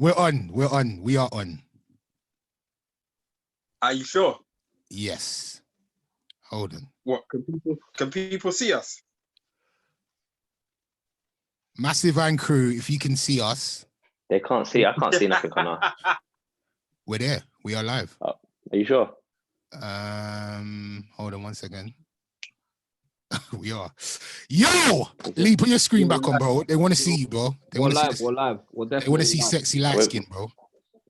We're on. We are on. Are you sure? Yes. Hold on. What can people see us? Massive and crew, if you can see us. They can't see. I can't see nothing on us. We're there. We are live. Oh, are you sure? Hold on 1 second. We are. Yo! Lee, put your screen back on, bro. They want to see you, bro. We're live. We're definitely. They want to see sexy light skin, bro.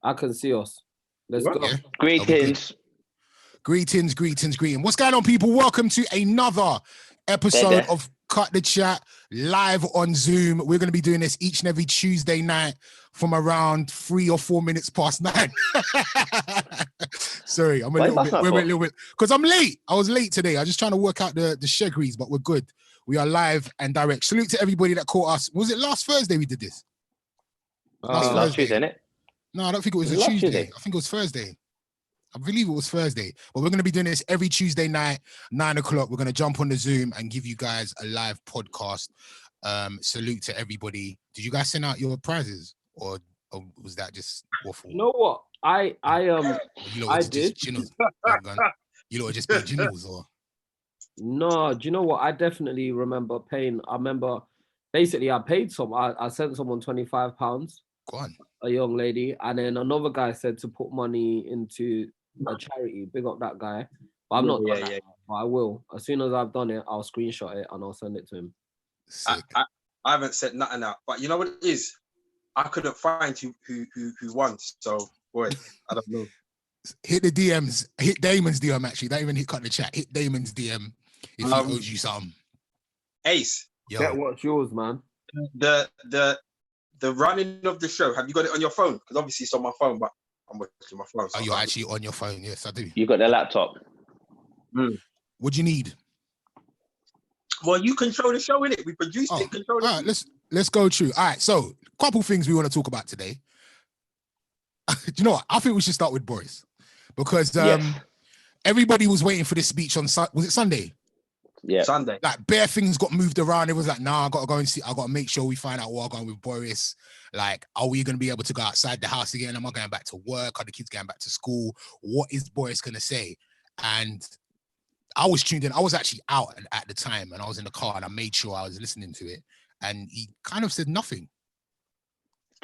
I can see us. Let's go. Yeah? Greetings. Greetings. What's going on, people? Welcome to another episode of Cut the Chat live on Zoom. We're going to be doing this each and every Tuesday night from around 3 or 4 minutes past 9. Sorry, I'm a little bit because I'm late. I was late today. I'm just trying to work out the shegrees, but we're good. We are live and direct. Salute to everybody that caught us. Was it last Thursday we did this? Last Tuesday, innit? No, I don't think it was a Tuesday. I think it was Thursday. I believe it was Thursday. But we're going to be doing this every Tuesday night, 9 o'clock. We're going to jump on the Zoom and give you guys a live podcast. Salute to everybody. Did you guys send out your prizes? Or was that just awful? You know what? I did. You lot just being ginnels, or? No, do you know what? I definitely remember paying. I remember basically I paid some. I sent someone £25. Go on. A young lady, and then another guy said to put money into a charity. Big up that guy. But I'm not. Yeah. But I will. As soon as I've done it, I'll screenshot it and I'll send it to him. I haven't said nothing out, but you know what it is? I couldn't find who won. So boy, I don't know. Hit the DMs. Hit Damon's DM actually. Don't even cut the chat. Hit Damon's DM if he owes you something. Ace. Get what's yours, man. The running of the show. Have you got it on your phone? Because obviously it's on my phone, but I'm watching my phone. So you're actually on your phone? Yes, I do. You got the laptop. What do you need? Well, you control the show, innit? We produced it. Control it. All right, let's go through. All right, so a couple things we want to talk about today. Do you know what? I think we should start with Boris because everybody was waiting for this speech on. Was it Sunday? Yeah, Sunday. Like bare things got moved around. It was like, nah, I gotta go and see. I gotta make sure we find out what's going with Boris. Like, are we gonna be able to go outside the house again? Am I going back to work? Are the kids going back to school? What is Boris gonna say? And I was tuned in. I was actually out at the time, and I was in the car, and I made sure I was listening to it. And he kind of said nothing.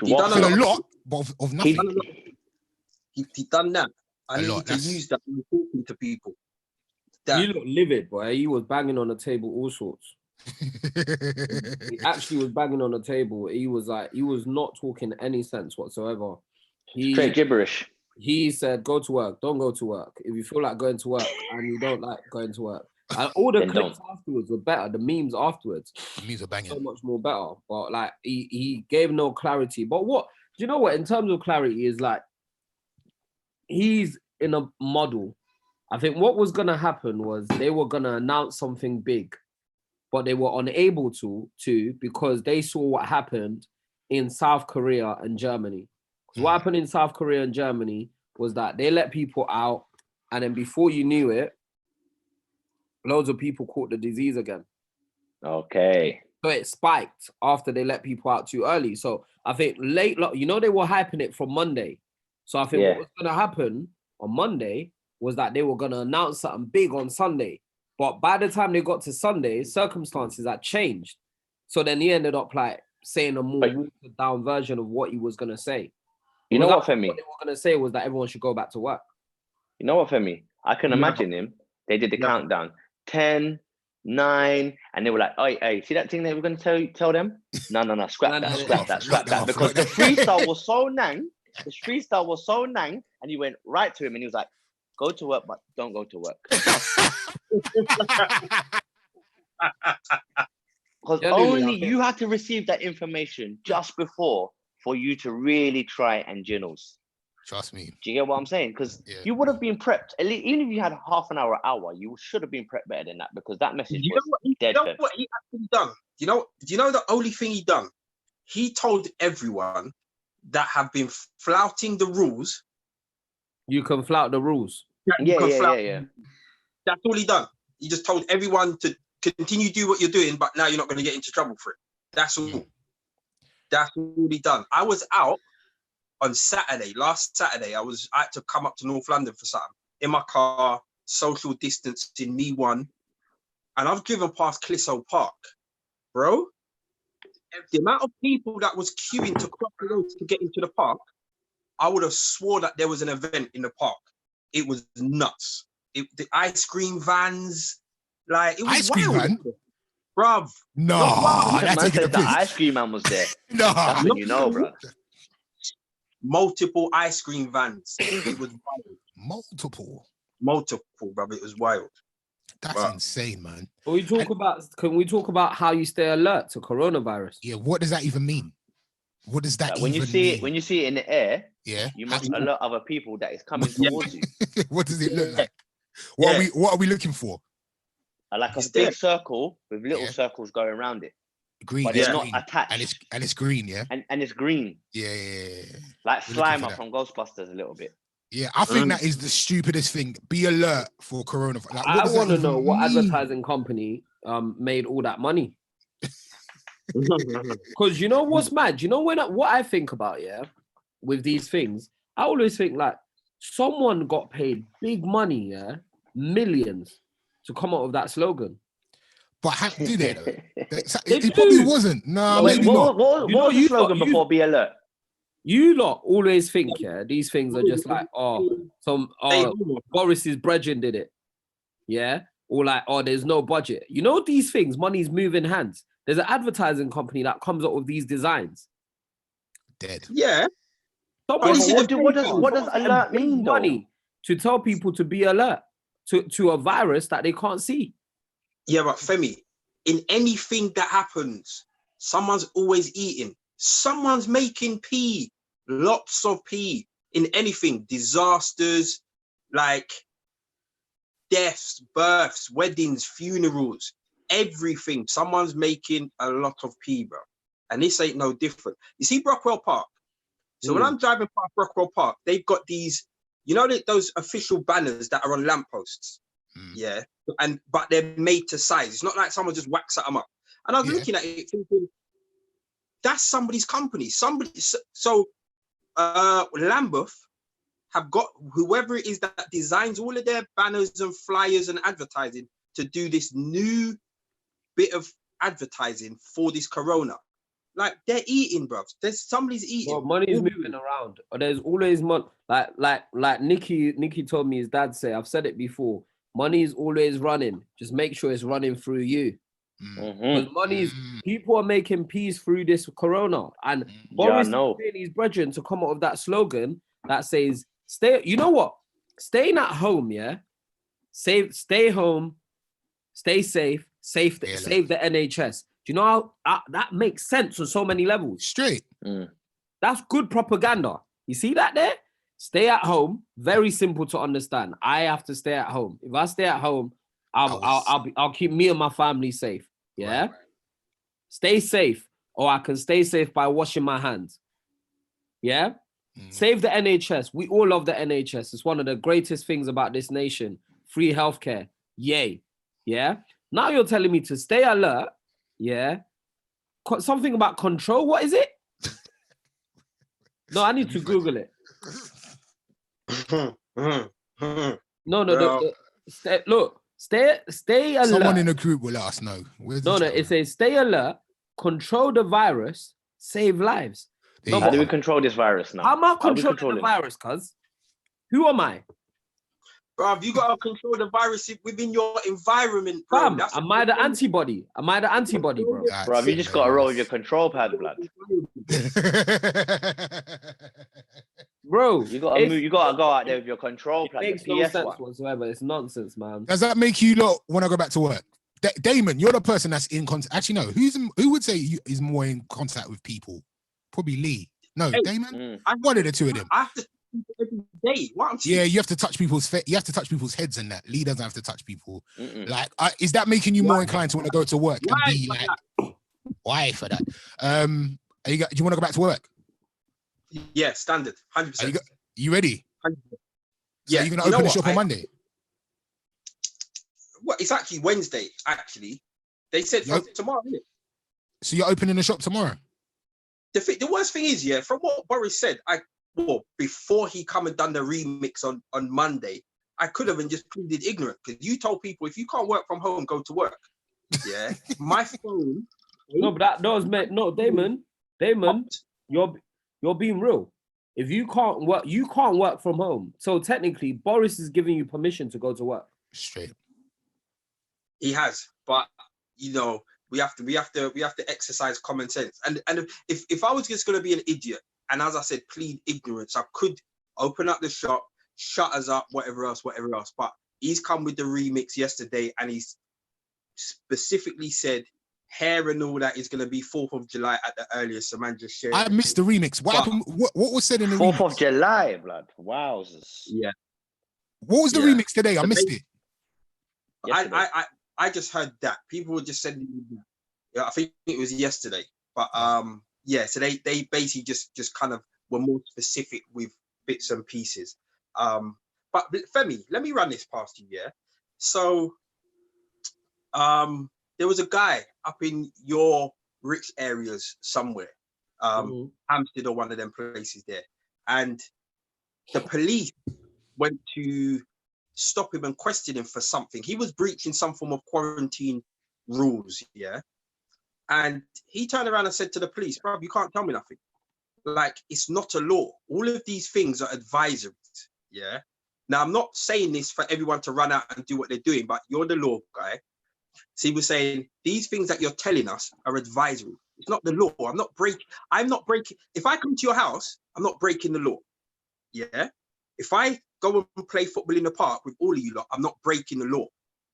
He done a lot, but of nothing. He done that. I need to use that when talking to people. You look livid, boy. He was banging on the table, all sorts. He actually was banging on the table. He was not talking any sense whatsoever. Straight gibberish. He said, "Go to work. Don't go to work. If you feel like going to work and you don't like going to work." And all the clips afterwards were better. The memes afterwards. The memes are banging. So much more better. But like he gave no clarity. But what do you know? What in terms of clarity is like he's in a model. I think what was going to happen was they were going to announce something big, but they were unable to because they saw what happened in South Korea and Germany. Because what happened in South Korea and Germany was that they let people out, and then before you knew it, loads of people caught the disease again. Okay. So it spiked after they let people out too early. So I think they were hyping it from Monday. So I think what was going to happen on Monday was that they were going to announce something big on Sunday. But by the time they got to Sunday, circumstances had changed. So then he ended up like saying a more watered down version of what he was going to say. You know what, Femi? What they were going to say was that everyone should go back to work. You know what, Femi? I can imagine him. They did the countdown. 10, 9, and they were like, hey, see that thing that we're going to tell them? No, scrap that. Because the freestyle was so nang, and he went right to him and he was like, go to work, but don't go to work. Because only you had to receive that information just before for you to really try and ginnels. Trust me. Do you get what I'm saying? Because you would have been prepped, at least, even if you had half an hour, you should have been prepped better than that because that message was dead. You know what he actually done? Do you know the only thing he done? He told everyone that have been flouting the rules. You can flout the rules. Yeah. That's all he done. He just told everyone to continue do what you're doing, but now you're not going to get into trouble for it. That's all. That's all he done. I was out on Saturday, last Saturday, I had to come up to North London for something in my car, social distancing, me one, and I've driven past Clissold Park, bro. The amount of people that was queuing to cross the road to get into the park, I would have swore that there was an event in the park. It was nuts. The ice cream vans, like it was ice cream wild, van? bruv. No, Not that's Man taking said the the piss. ice cream man was there. No, That's when you know, bro. multiple ice cream vans. It was wild. Multiple, brother. It was wild. That's insane, man. Can we talk about how you stay alert to coronavirus? Yeah, what does that even mean? What does that Like, even mean? when you see it in the air, yeah, you must alert other people that is coming towards you. What does it look like? What are we looking for? Like a It's big there. circle with little circles going around it. Green, But it's they're not green. attached. And it's green, yeah. And it's green. Yeah. Like We're looking for Slimer that. from Ghostbusters a little bit. Yeah, I think that is the stupidest thing. Be alert for coronavirus. Like, I want to know what advertising company made all that money. Because you know what's mad? You know what I think about, with these things, I always think like someone got paid big money, millions to come up with that slogan. But do they though? They it probably do. wasn't. No, Wait, maybe not. what was the slogan before Be Alert? You lot always think, these things are just like, Boris's brethren did it. Yeah? Or like, there's no budget. You know these things, money's moving hands. There's an advertising company that comes up with these designs. Dead. Yeah. What does alert mean, though? Money to tell people to be alert to a virus that they can't see. Yeah, but Femi, in anything that happens, someone's always eating. Someone's making pee. Lots of pee. In anything, disasters, like deaths, births, weddings, funerals, everything. Someone's making a lot of pee, bro. And this ain't no different. You see Brockwell Park? So when I'm driving past Brockwell Park, they've got these, you know, those official banners that are on lampposts. Yeah. But they're made to size. It's not like someone just whacks them up. And I was looking at it thinking, that's somebody's company. Lambeth have got whoever it is that designs all of their banners and flyers and advertising to do this new bit of advertising for this corona. Like they're eating, bruv. Somebody's eating. Well, money's moving around. There's always money. Like Nicky told me his dad say. I've said it before. Money is always running. Just make sure it's running through you. Because people are making peace through this corona, and Boris is paying his brethren to come up with that slogan that says, "Stay." You know what? Staying at home, stay home, stay safe, save the NHS. Do you know how that makes sense on so many levels? Straight. That's good propaganda. You see that there? Stay at home. Very simple to understand. I have to stay at home. If I stay at home, I'll keep me and my family safe. Yeah. Right. Stay safe, or I can stay safe by washing my hands. Yeah. Save the NHS. We all love the NHS. It's one of the greatest things about this nation. Free healthcare. Yay. Yeah. Now you're telling me to stay alert. Yeah. Something about control. What is it? No, I need to Google it. No. Stay alert. Someone in the group will let us know. It says stay alert, control the virus, save lives. How do we control this virus now? How am I controlling the virus, cuz? Who am I? Bruv, you gotta control the virus within your environment, bro. Am I the antibody? Bro? Bruv, you just gotta roll with your control pad, blood. Bro, you gotta go out there with your control pad. It makes no sense whatsoever. It's nonsense, man. Does that make you lot want to go back to work? Damon, you're the person that's in contact. Actually, no. Who would say is more in contact with people? Probably Lee. No, Damon. One of the two of them. I have to every day. You have to touch people's you have to touch people's heads and that. Lee doesn't have to touch people. Like, is that making you more inclined to want to go to work and be like, why for that? Do you want to go back to work? Yeah, standard, 100%. You ready? 100%. Yeah. So you're gonna open the shop on Monday? Well, it's actually Wednesday. Actually, they said tomorrow, isn't it? So you're opening the shop tomorrow? The worst thing is, from what Boris said, before he come and done the remix on Monday, I could have and just pleaded ignorant because you told people if you can't work from home, go to work. Yeah, my phone. No, but that does make no, Damon, you're being real. If you can't work from home. So technically, Boris is giving you permission to go to work. Straight. He has, but you know, we have to exercise common sense. And if I was just gonna be an idiot, and as I said, plead ignorance, I could open up the shop, shut us up, whatever else. But he's come with the remix yesterday, and he's specifically said hair and all that is going to be 4th of July at the earliest. So man, just share. I missed the remix. What happened? What was said in the 4th remix? of July, blood. Wowzers. Yeah. What was the remix today? I missed it. I just heard that people were just sending me that. Yeah, I think it was yesterday. But so they basically just kind of were more specific with bits and pieces. But Femi, let me run this past you. Yeah. So there was a guy up in your rich areas somewhere, Hampstead or one of them places there, and the police went to stop him and question him for something. He was breaching some form of quarantine rules, yeah. And he turned around and said to the police, "Bro, you can't tell me nothing. Like, it's not a law. All of these things are advisories, yeah." Now, I'm not saying this for everyone to run out and do what they're doing, but you're the law guy. So he was saying, these things that you're telling us are advisory. It's not the law. I'm not breaking. If I come to your house, I'm not breaking the law. Yeah. If I go and play football in the park with all of you lot, I'm not breaking the law.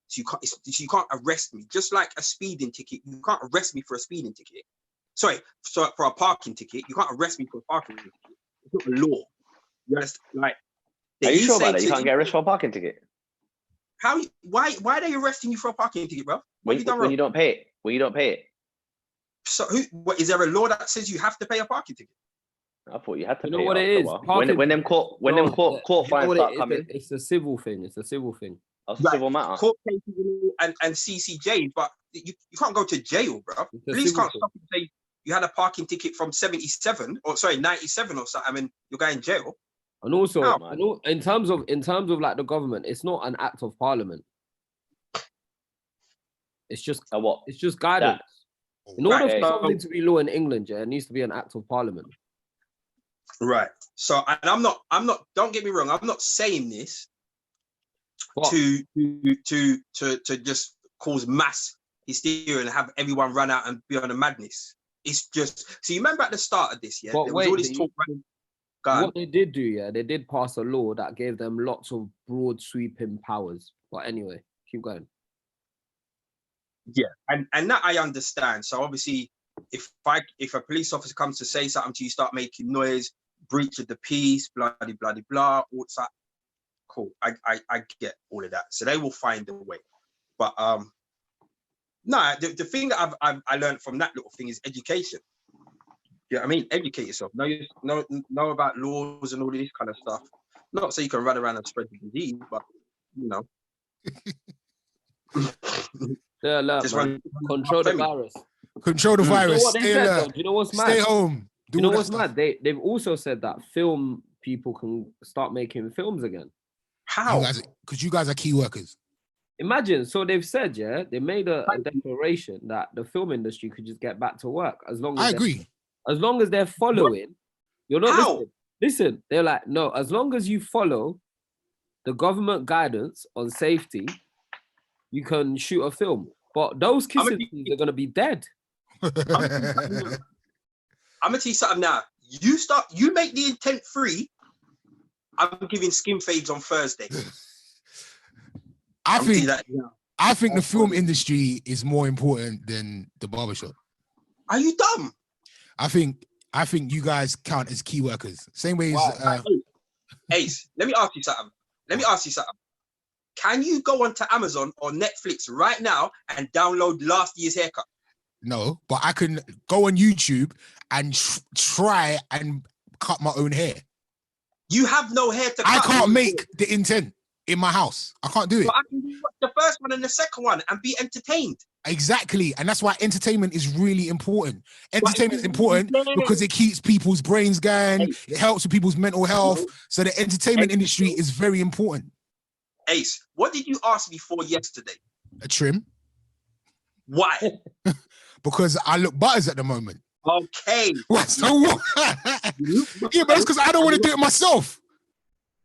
So you can't arrest me. Just like a speeding ticket, you can't arrest me for a speeding ticket. Sorry, for a parking ticket, you can't arrest me for a parking ticket. It's not a law. You understand? Like, are you sure about that? You can't get arrested for a parking ticket. Why are they arresting you for a parking ticket, bro? When you don't pay it. When you don't pay it. So what is there a law that says you have to pay a parking ticket? I thought you had to. You know what it is? When them court fines start coming. It's a civil thing. It's a civil thing. It's a civil matter. Court cases and CCJs, but you can't go to jail, bro. Police can't stop you and say you had a parking ticket from 97 or 97 or something. I mean, you're going to jail. And also, in terms of like the government, it's not an act of parliament. It's just what? It's just guidance. In order for something to be law in England, it needs to be an act of parliament. Right. So, and I'm not. Don't get me wrong. I'm not saying this to just cause mass hysteria and have everyone run out and be on a madness. It's just. So you remember at the start of this, yeah, there was all this talk running. What they did do, they did pass a law that gave them lots of broad sweeping powers. But anyway, keep going. Yeah, and that I understand. So obviously, if a police officer comes to say something to you, start making noise, breach of the peace, blah blah blah, all that. Cool. I get all of that. So they will find a way. But the thing that I learned from that little thing is education. Yeah, I mean, educate yourself. Know about laws and all of this kind of stuff. Not so you can run around and spread the disease, but you know. Control the virus. Control the virus. Stay alert. Do you know what's mad? Stay home. You know what's mad? They've also said that film people can start making films again. How? Because you guys are key workers. Imagine. So they've said, they made a declaration that the film industry could just get back to work as long as as long as they're following. You're not listen. They're like, no, as long as you follow the government guidance on safety, you can shoot a film. But those kissing scenes are gonna be dead. I'm gonna tell you something now. You make the intent free. I'm giving skin fades on Thursday. I think the film industry is more important than the barbershop. Are you dumb? I think you guys count as key workers. Same way as Ace, let me ask you something. Can you go onto Amazon or Netflix right now and download last year's haircut? No, but I can go on YouTube and try and cut my own hair. You have no hair to cut. I can't make the intent. in my house. I can't do it. But I can watch the first one and the second one and be entertained. Exactly. And that's why entertainment is really important. Entertainment is But- important because it keeps people's brains going. It helps with people's mental health. So the entertainment industry is very important. Ace, what did you ask me for yesterday? A trim. Why? Because I look butters at the moment. Okay. What? So what? Yeah, but it's because I don't want to do it myself.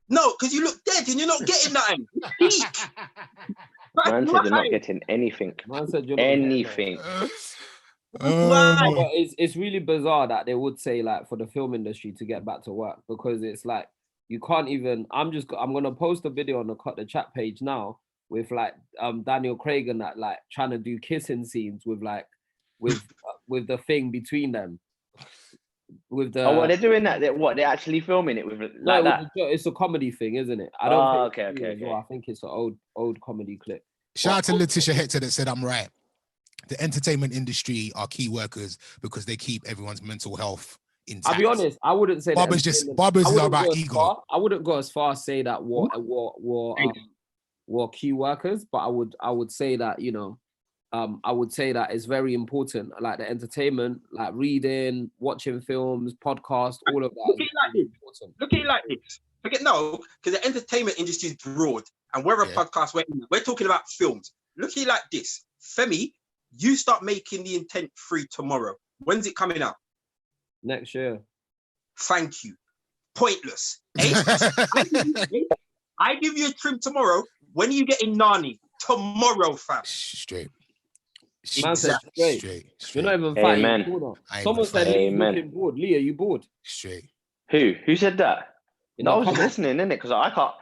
No, because you look dead and you're not getting nothing. Peak. Man said you're not getting anything. Man said you're not getting Anything. Why? But it's really bizarre that they would say like for the film industry to get back to work, because it's like you can't even. I'm gonna post a video on the Cut the Chat page now with like Daniel Craig and that, like trying to do kissing scenes with like with the thing between them. With the Oh, what they're doing that? They're actually filming it with like no, that? it's a comedy thing, isn't it? I don't think okay. well. I think it's an old comedy clip. Shout out to Letitia Hector that said I'm right. The entertainment industry are key workers because they keep everyone's mental health intact. I'll be honest, I wouldn't say Barbers is about ego. I wouldn't go as far as say that were key workers, but I would say that, you know, I would say that it's very important, like the entertainment, like reading, watching films, podcasts, all of that. Look at it like this. Forget no, because the entertainment industry is broad, and we're a podcast. We're talking about films. Look at it like this, Femi. You start making The Intent 3 tomorrow. When's it coming out? Next year. Thank you. Pointless. I give you a trim tomorrow. When are you getting Nani? Tomorrow, fam. Straight. Man said straight. You're not even fighting. Amen. Someone said, looking bored. Lee, are you bored? Straight. Who said that? No, I was just listening, innit? Because I can't.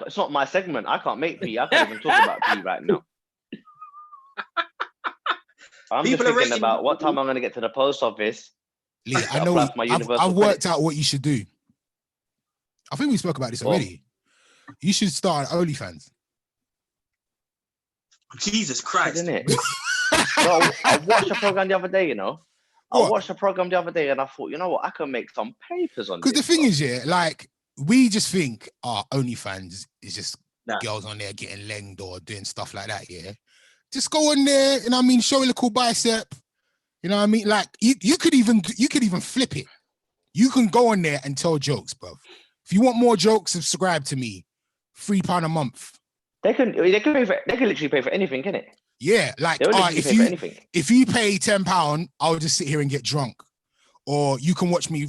It's not my segment. I can't make P. I can't even talk about P right now. I'm just thinking about what time I'm going to get to the post office. Lee, I know. I've worked out what you should do. I think we spoke about this already. You should start an OnlyFans. Jesus Christ. Isn't it? Bro, I watched a program the other day, you know. I watched a program the other day and I thought, you know what, I can make some papers on this. Because the thing is, like, we just think, OnlyFans is just girls on there getting lenged or doing stuff like that, yeah? Just go on there, you know what I mean, show a little bicep, you know what I mean? Like, you could even flip it. You can go on there and tell jokes, bro. If you want more jokes, subscribe to me. £3 a month. They can literally pay for anything, can it? Yeah, like if you pay £10, I'll just sit here and get drunk, or you can watch me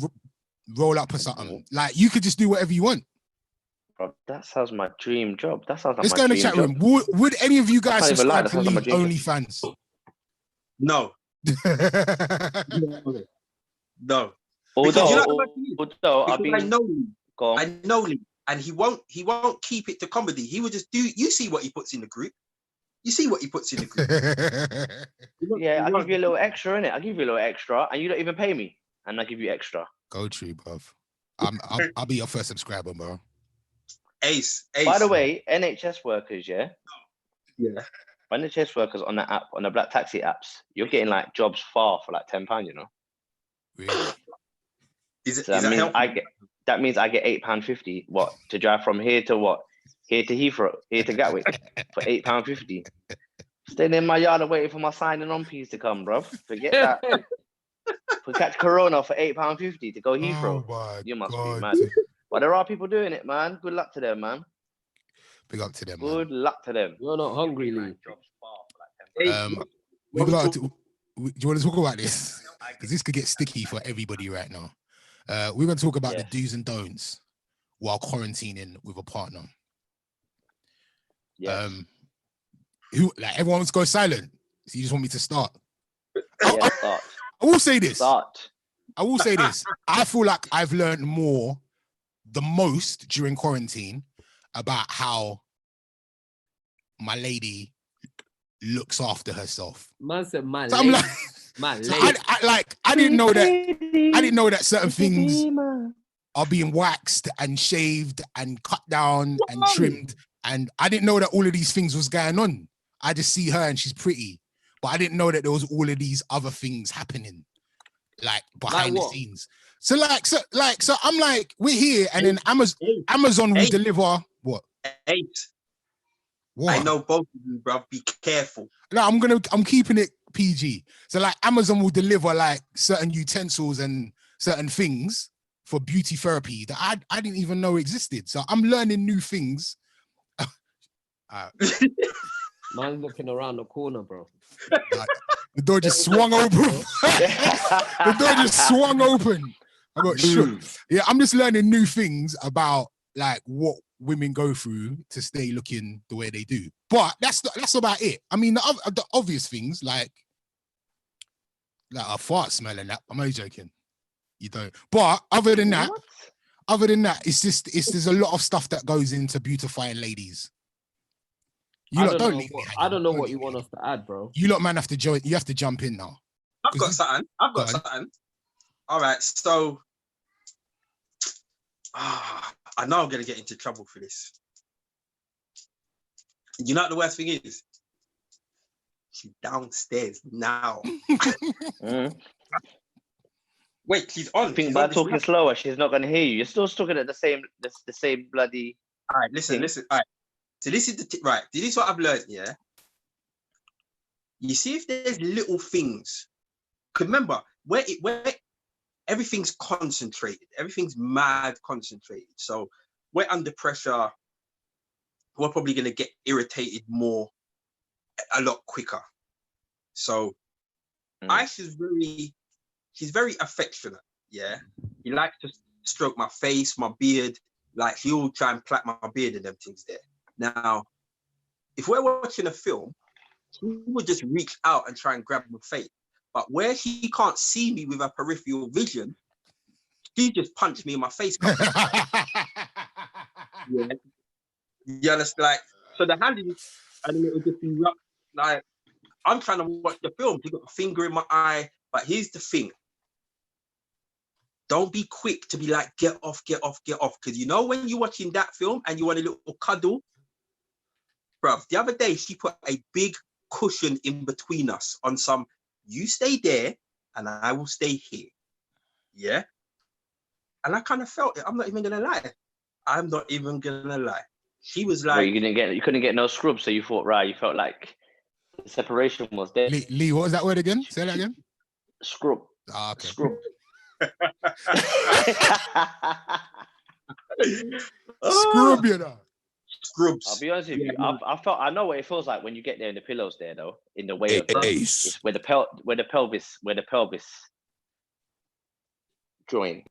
roll up or something. Like you could just do whatever you want. Bro, that sounds my dream job. That sounds like Let's go in the chat room. Would any of you guys subscribe to Lee OnlyFans? No. No. Although I know Lee, and he won't keep it to comedy. He would just do. You see what he puts in the group. Yeah, I'll give you a little extra, innit? I'll give you a little extra, and you don't even pay me, and I give you extra. Go true, bruv. I'll be your first subscriber, bro. Ace. By the way, NHS workers, yeah. NHS workers on the app, on the black taxi apps, you're getting like jobs for like £10, you know. Really? That means I get £8.50. What, to drive from here to what? Here to Heathrow, here to Gatwick for £8.50. Staying in my yard and waiting for my signing on piece to come, bro. Forget that. We catch Corona for £8.50 to go Heathrow. Oh you must be mad. But there are people doing it, man. Good luck to them, man. Big up to them. Good luck to them. You're not hungry, Lee. Do you want to talk about this? Because this could get sticky for everybody right now. We're going to talk about the do's and don'ts while quarantining with a partner. Yes. Everyone's go silent. So you just want me to start? Start. I will say this. Start. I will say this. I feel like I've learned the most during quarantine about how my lady looks after herself. Man said my so lady. I'm like, my so lady. I didn't know that certain things are being waxed and shaved and cut down and trimmed. And I didn't know that all of these things was going on. I just see her and she's pretty. But I didn't know that there was all of these other things happening, like behind the scenes. So I'm like, we're here, and then Amazon will deliver what? What? I know both of you, bruv. Be careful. No, I'm keeping it PG. So like Amazon will deliver like certain utensils and certain things for beauty therapy that I didn't even know existed. So I'm learning new things. Man's looking around the corner, bro. The door just swung open. The door just swung open. I got shook. Yeah, I'm just learning new things about like what women go through to stay looking the way they do. But that's about it. I mean, the obvious things like a fart smell and that. I'm only joking. You don't. But other than that, there's a lot of stuff that goes into beautifying ladies. I don't know what you want us to add, bro. You lot man have to join. You have to jump in now. I've got something. All right, so I know I'm gonna get into trouble for this. You know what the worst thing is? She's downstairs now. Wait, she's on. Think by talking slower, she's not gonna hear you. You're still talking at the same bloody. All right, listen. All right. So this is this is what I've learned, yeah? You see if there's little things, because remember, where everything's concentrated, everything's mad concentrated. So we're under pressure, we're probably going to get irritated more, a lot quicker. So Aisha's she's very affectionate, yeah? He likes to stroke my face, my beard, like he'll try and plait my beard and them things there. Now, if we're watching a film, he would just reach out and try and grab my face. But where he can't see me with a peripheral vision, he just punched me in my face. Yeah. You understand? Like, so the hand is, and it would just be like, I'm trying to watch the film. He got a finger in my eye. But here's the thing. Don't be quick to be like, get off. Because you know when you're watching that film and you want a little cuddle, bruv, the other day she put a big cushion in between us on some, you stay there and I will stay here. Yeah? And I kind of felt it. I'm not even gonna lie. She was like, well, you couldn't get no scrub, so you thought, right, you felt like the separation was there. Lee, what was that word again? Say that again. Scrub. Ah, okay. Scrub. Scrub, you know. Scrubs. I'll be honest with you. I know what it feels like when you get there in the pillows there, though. In the way of it's where the pelvis join.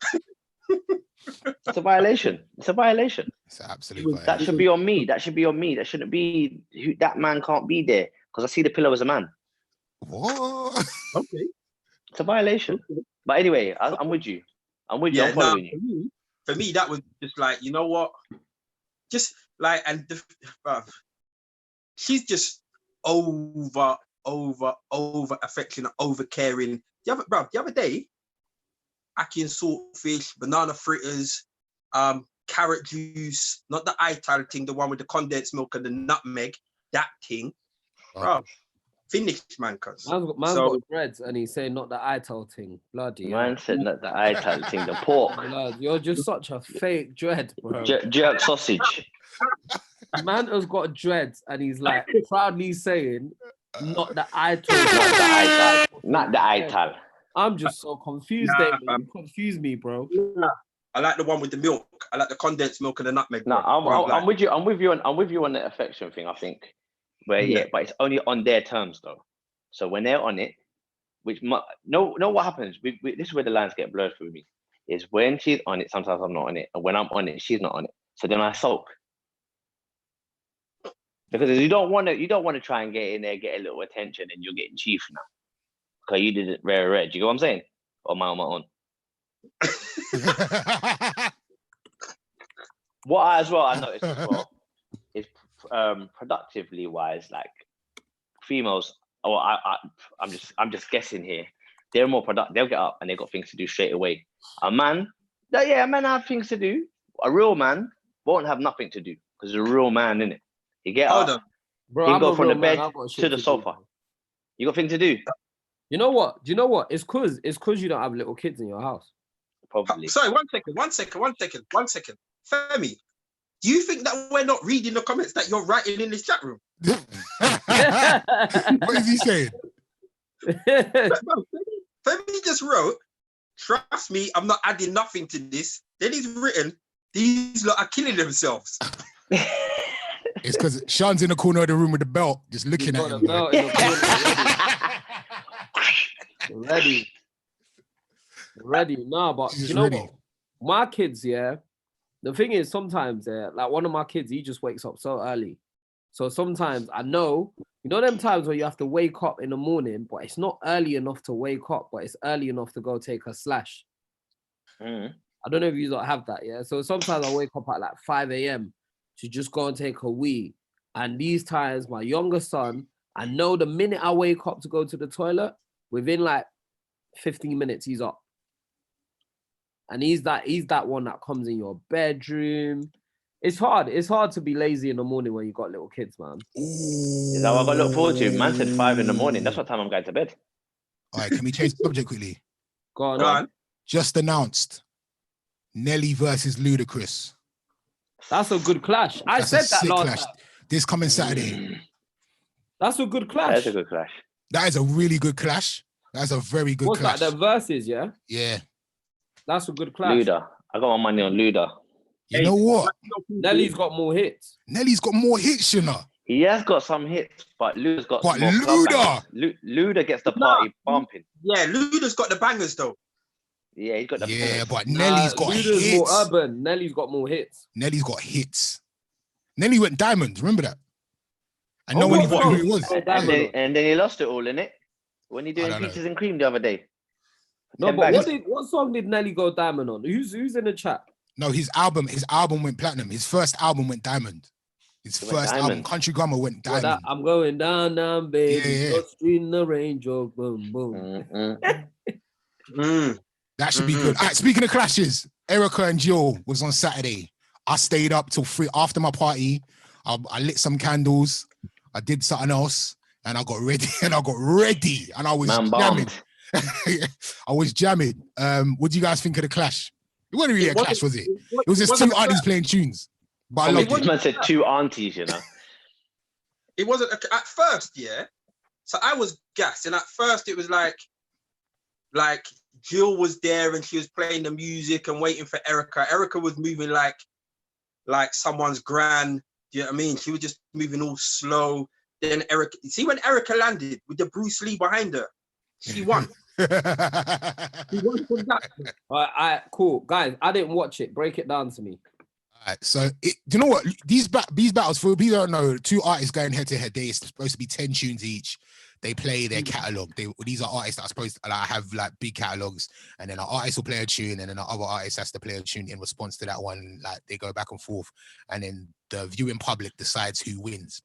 It's a violation. It's an absolute violation. That should be on me. That shouldn't be. That man can't be there because I see the pillow as a man. What? Okay. It's a violation. Okay. But anyway, I'm with you. I'm following you. For me, that was just like, you know what? Just like, and she's just over affectionate, over caring. The other day, ackee saltfish, banana fritters, carrot juice, not the ital thing, the one with the condensed milk and the nutmeg, that thing. Bro, finished, man, cuz. Man's got dreads and he's saying not the ital thing. Bloody man said not the ital thing, the pork. Blood, you're just such a fake dread, bro. Jerk sausage. Man has got dreads and he's like proudly saying not the ital. Not the ital. I'm just so confused. You confuse me, bro. I like the one with the milk. I like the condensed milk and the nutmeg. No, I'm with you. I'm with you on the affection thing. I think, but it's only on their terms though. So when they're on it, know what happens? This is where the lines get blurred for me. Is when she's on it, sometimes I'm not on it, and when I'm on it, she's not on it. So then I sulk because you don't want to try and get in there, get a little attention, and you're getting chief now. Because you did it rare. Do you know what I'm saying? Or am I on my own? What I noticed as well is productively wise, like females. Oh, I'm just guessing here. They're more productive. They'll get up and they've got things to do straight away. A man have things to do. A real man won't have nothing to do because he's a real man, innit? He get up, bro. He go from the bed to the sofa. You got things to do. You know what? Do you know what? It's cause you don't have little kids in your house. Probably. Sorry, one second. Femi, Do you think that we're not reading the comments that you're writing in this chat room? What is he saying? Femi just wrote, trust me, I'm not adding nothing to this. Then he's written, these lot are killing themselves. It's because Sean's in the corner of the room with the belt, just looking at him. Belt in the corner, ready. No, but He's you know ready. what? My kids, yeah. The thing is, sometimes, like one of my kids, he just wakes up so early. So sometimes I know, you know, them times where you have to wake up in the morning, but it's not early enough to wake up, but it's early enough to go take a slash. I don't know if you don't have that, yeah. So sometimes I wake up at like 5 a.m. to just go and take a wee. And these times, my younger son, I know the minute I wake up to go to the toilet, within like 15 minutes, he's up. And he's that one that comes in your bedroom. It's hard to be lazy in the morning when you got little kids, man. Is that what I got to look forward to? Man said 5 in the morning. That's what time I'm going to bed. All right, can we change the subject quickly? Go on. Just announced Nelly versus Ludacris. That's a good clash. I That's said a that sick last clash. time. This coming Saturday. That's a good clash. That's a good clash. That is a really good clash. That's a very good What's clash. that? The verses, yeah? Yeah. That's a good clash. Luda. I got my money on Luda. You know what? Nelly's got more hits. Nelly's got more hits, you know. He has got some hits, but Luda's got But some more club Luda! bangers. Luda gets the party bumping. Yeah, Luda's got the bangers though. Yeah, he's got the Yeah, bangers. but Nelly's got Luda's hits. more urban. Nelly's got more hits. Nelly's got hits. Nelly went diamond, remember that? And Oh, no one what even knew who song? it was. And then he lost it all, innit? When he I doing don't know. Peaches and Cream the other day. No, 10 but bags. what song did Nelly go diamond on? Who's in the chat? No, his album went platinum. His first album went diamond. His It went first album, diamond. Country Grammar, went Well, diamond. I'm going down, baby. Yeah. Just in the range of boom, boom. That should be good. All right, speaking of clashes, Erica and Jill was on Saturday. I stayed up till 3 after my party. I lit some candles. I did something else, and I got ready. And I was Man jamming. bombed. I was jamming. What do you guys think of the clash? It wasn't really a clash, was it? It was just wasn't two a artists playing tunes. But I loved This it. man said 2 aunties, you know. It wasn't at first, yeah. So I was gassed, and at first it was like Jill was there and she was playing the music and waiting for Erica. Erica was moving like someone's gran. Do you know what I mean? She was just moving all slow. Then Erica, see when Erica landed with the Bruce Lee behind her, she won. She won from that. All right, cool. Guys, I didn't watch it. Break it down to me. All right, so do you know what? These battles, for people who don't know, two artists going head to head, they're supposed to be 10 tunes each. They play their catalog. These are artists that are supposed to have like big catalogs, and then an artist will play a tune, and then the other artist has to play a tune in response to that one. Like they go back and forth, and then the viewing public decides who wins.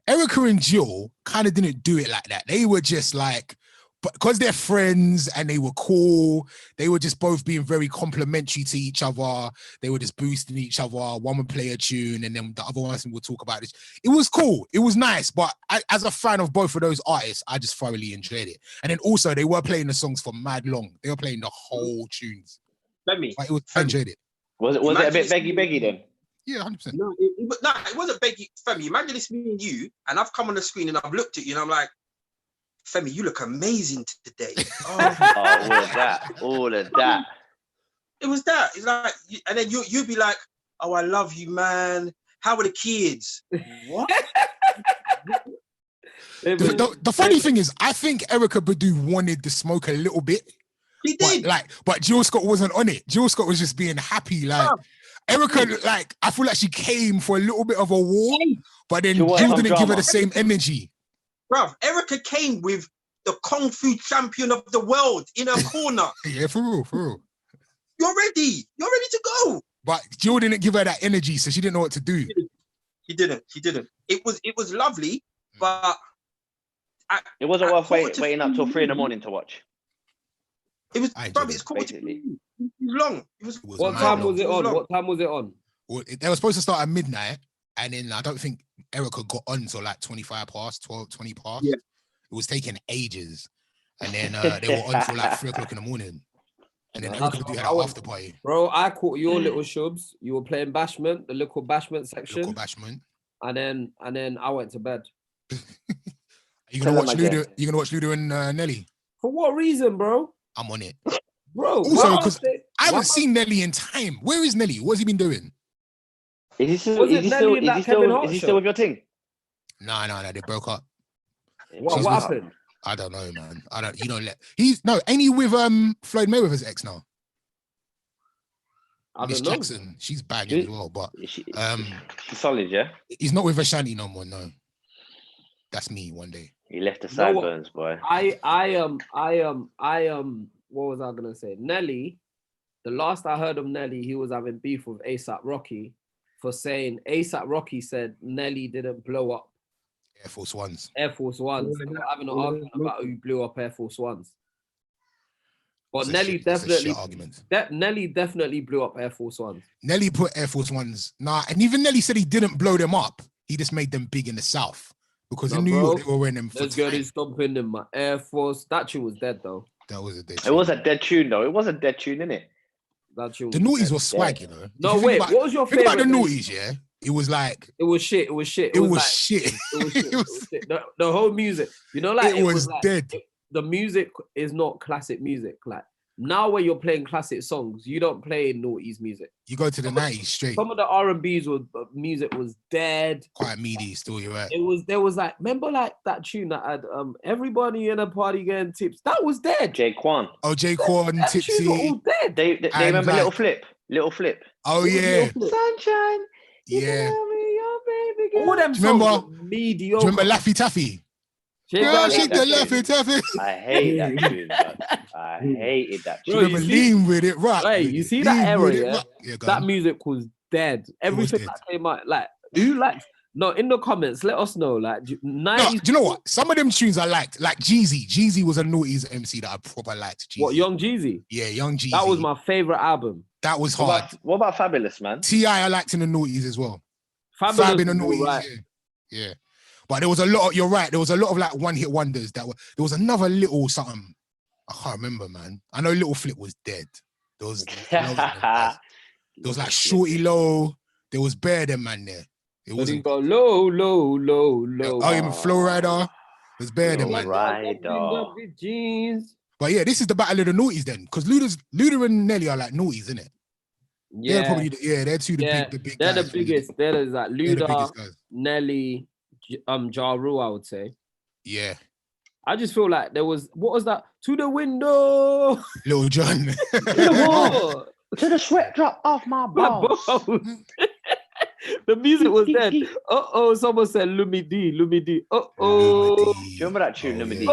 Erica and Jill kind of didn't do it like that. They were just like, but because they're friends and they were cool, they were just both being very complimentary to each other. They were just boosting each other. One would play a tune and then the other one would talk about this. It was cool. It was nice. But as a fan of both of those artists, I just thoroughly enjoyed it. And then also they were playing the songs for mad long. They were playing the whole tunes. I enjoyed it. Was it a bit beggy then? Yeah, 100%. No, it wasn't Beggy. Femi, imagine it's me and you, and I've come on the screen and I've looked at you and I'm like, Femi, you look amazing today. All of that. It was that. It's like, and then you'd be like, oh, I love you, man. How are the kids? What? The funny thing is, I think Erykah Badu wanted the smoke a little bit. He did. But Jill Scott wasn't on it. Jill Scott was just being happy. Like, Erykah, like, I feel like she came for a little bit of a war, but then Jill didn't give her the same energy. Bruv, Erykah came with the Kung Fu champion of the world in her corner. Yeah, for real. You're ready to go. But Jill didn't give her that energy, so she didn't know what to do. She didn't. It was lovely, but it wasn't worth waiting up till 3 a.m. to watch. It was, bruv, it's quarter to 3. It was long. What time was it on? What time was it on? Well, they were supposed to start at midnight, and then I don't think Erykah got on till like 25 past, 20 past. Yeah. It was taking ages. And then they were on till like 3 o'clock in the morning. And then No, Erica that's would do what that I after party. Bro, I caught your little shubs. You were playing bashment, the little bashment section. Local bashment. And then I went to bed. You gonna watch Luda? You gonna watch Luda and Nelly? For what reason, bro? I'm on it. Bro, Also, because I haven't seen Nelly in time. Where is Nelly? What's he been doing? Is he still with your thing? No, they broke up. What happened? I don't know, man. You don't let ain't he with Floyd Mayweather's ex now? Miss Jackson, she's banging as well, but she's solid, yeah. He's not with Ashanti no more. No, that's me. One day he left the sideburns, boy. What was I gonna say? Nelly. The last I heard of Nelly, he was having beef with ASAP Rocky for saying ASAP Rocky said Nelly didn't blow up Air Force Ones. They were having an argument about who blew up Air Force Ones. But Nelly definitely blew up Air Force Ones. Nelly put Air Force Ones. And even Nelly said he didn't blow them up. He just made them big in the South. Because in New York, they were wearing them for Let's go to stomping them. My Air Force. That tune was dead, though. That was a dead tune. It was a dead tune, though. It was a dead tune, innit? That tune the Naughties was swag, you know? No, wait. What was your favorite? Think about the Naughties, yeah? It was like... It was shit. It was shit. The whole music. You know, like... It was like, dead. The music is not classic music. Like, now when you're playing classic songs, you don't play Naughties music. You go to the 90s straight. Some of the R&B's music was dead. Quite meaty still, you're right. There was like, remember like that tune that had everybody in a party getting tips? That was dead. Jaquan. Oh, Jaquan, Tipsy. All dead. They remember like, Little Flip. Oh, yeah. Sunshine. Yeah. All them songs mediocre. Do you remember Laffy Taffy? Girl, shake the Laffy Taffy. I hate that tune, man. I hated that tune. Bro, remember lean with it, rock. Hey, you see that era, yeah? That music was dead. Everything that came out, like, who likes... No, in the comments, let us know. Like, 90s... No, do you know what? Some of them tunes I liked, like Jeezy. Jeezy was a Naughties MC that I proper liked. Jeezy. What, Young Jeezy? Yeah, Young Jeezy. That was my favorite album. That was hard. What about Fabulous, man? T.I. I liked in the Naughties as well. Fabulous Fab in the Naughties, right. Yeah. But there was a lot of, you're right, there was a lot of like one-hit wonders that were, there was another little something, I can't remember, man. I know Little Flip was dead. There was like Shorty Low, there was Bear them man there. It wasn't go low. Oh, even Flow Rider. There's Bear them man. But yeah, this is the battle of the Naughties then, because Luda and Nelly are like Naughties, isn't it? Yeah, they're probably they're two the big they're guys. The biggest. They're like Luda, Nelly, Ja Rule, I would say. Yeah. I just feel like there was, what was that? To the window. Little John. To the sweat drop off my balls. The music was dead. Someone said Lumidi. Do you remember that tune, Lumidi?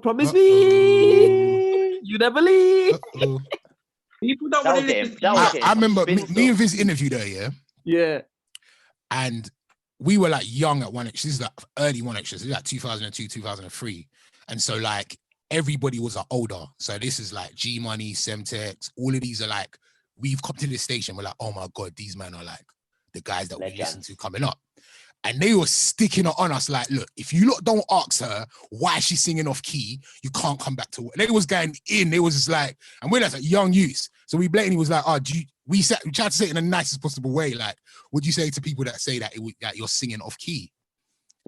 Promise me you never leave. People don't want to. I remember me and Vince interviewed her, yeah? Yeah. And we were like young at 1X. This is like early 1X. This is like 2002, 2003. And so like everybody was like older. So this is like G Money, Semtex, all of these are like, we've come to this station. We're like, oh my God, these men are like the guys that we listen to coming up. And they were sticking it on us like, look, if you lot don't ask her why she's singing off key, you can't come back to work. And they was going in. They was just like, and we're like young youths. So we blatantly was like, we tried to say it in the nicest possible way. Like, would you say to people that say that that you're singing off key?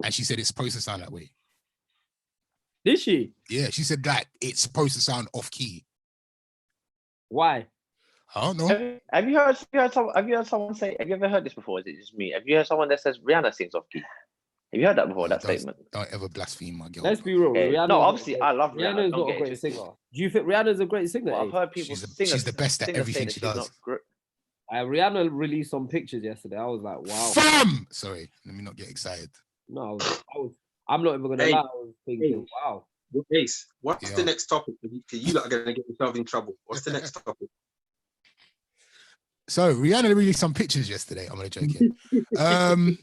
And she said it's supposed to sound that way. Did she? Yeah, she said that it's supposed to sound off key. Why? I don't know. Have you heard someone say? Have you ever heard this before? Is it just me? Have you heard someone that says Rihanna sings off key? Have you heard that before? That statement. Don't ever blaspheme my girl. Let's be real. No, obviously I love Rihanna. Rihanna's not a great singer. Do you think Rihanna's a great singer? Well, I've heard people she's the best at everything she does. Rihanna released some pictures yesterday. I was like, wow. Fam! Sorry, let me not get excited. No, I'm not even gonna lie. I was thinking, wow. Ace, what's the next topic? Because you lot are gonna get yourself in trouble. What's the next topic? So Rihanna released some pictures yesterday. I'm only joking. What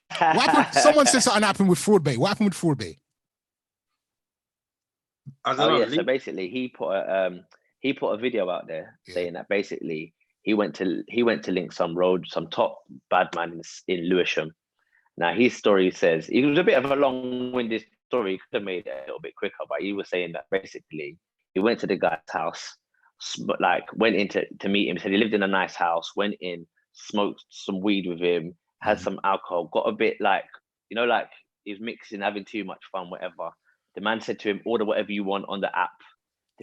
happened? Someone said something happened with Fraud Bay. What happened with Fraud Bay? I don't know. Yeah, so basically he put a video out there saying that basically he went to link some top bad man in Lewisham. Now his story says it was a bit of a long-winded story. He could have made it a little bit quicker, but he was saying that basically he went to the guy's house, but like went in to meet him. Said he lived in a nice house. Went in, smoked some weed with him, had some alcohol. Got a bit like, you know, like he was mixing, having too much fun, whatever. The man said to him, "Order whatever you want on the app."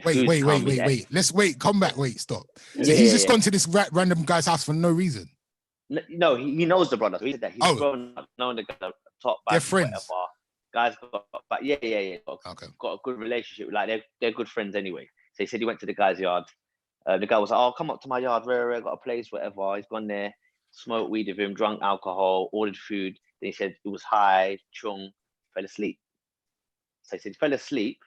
Wait. Let's wait. Come back. Wait, stop. So Yeah, he's just gone to this random guy's house for no reason. No, he knows the brother. So he said that he's grown up, knowing the guy, top back, they're friends. Whatever. Guys got, but yeah. Got a good relationship. Like they're good friends anyway. So he said he went to the guy's yard. The guy was like, "Oh, come up to my yard. Rare, got a place, whatever." He's gone there, smoked weed with him, drunk alcohol, ordered food. Then he said it was high, chung, fell asleep. So he said he fell asleep,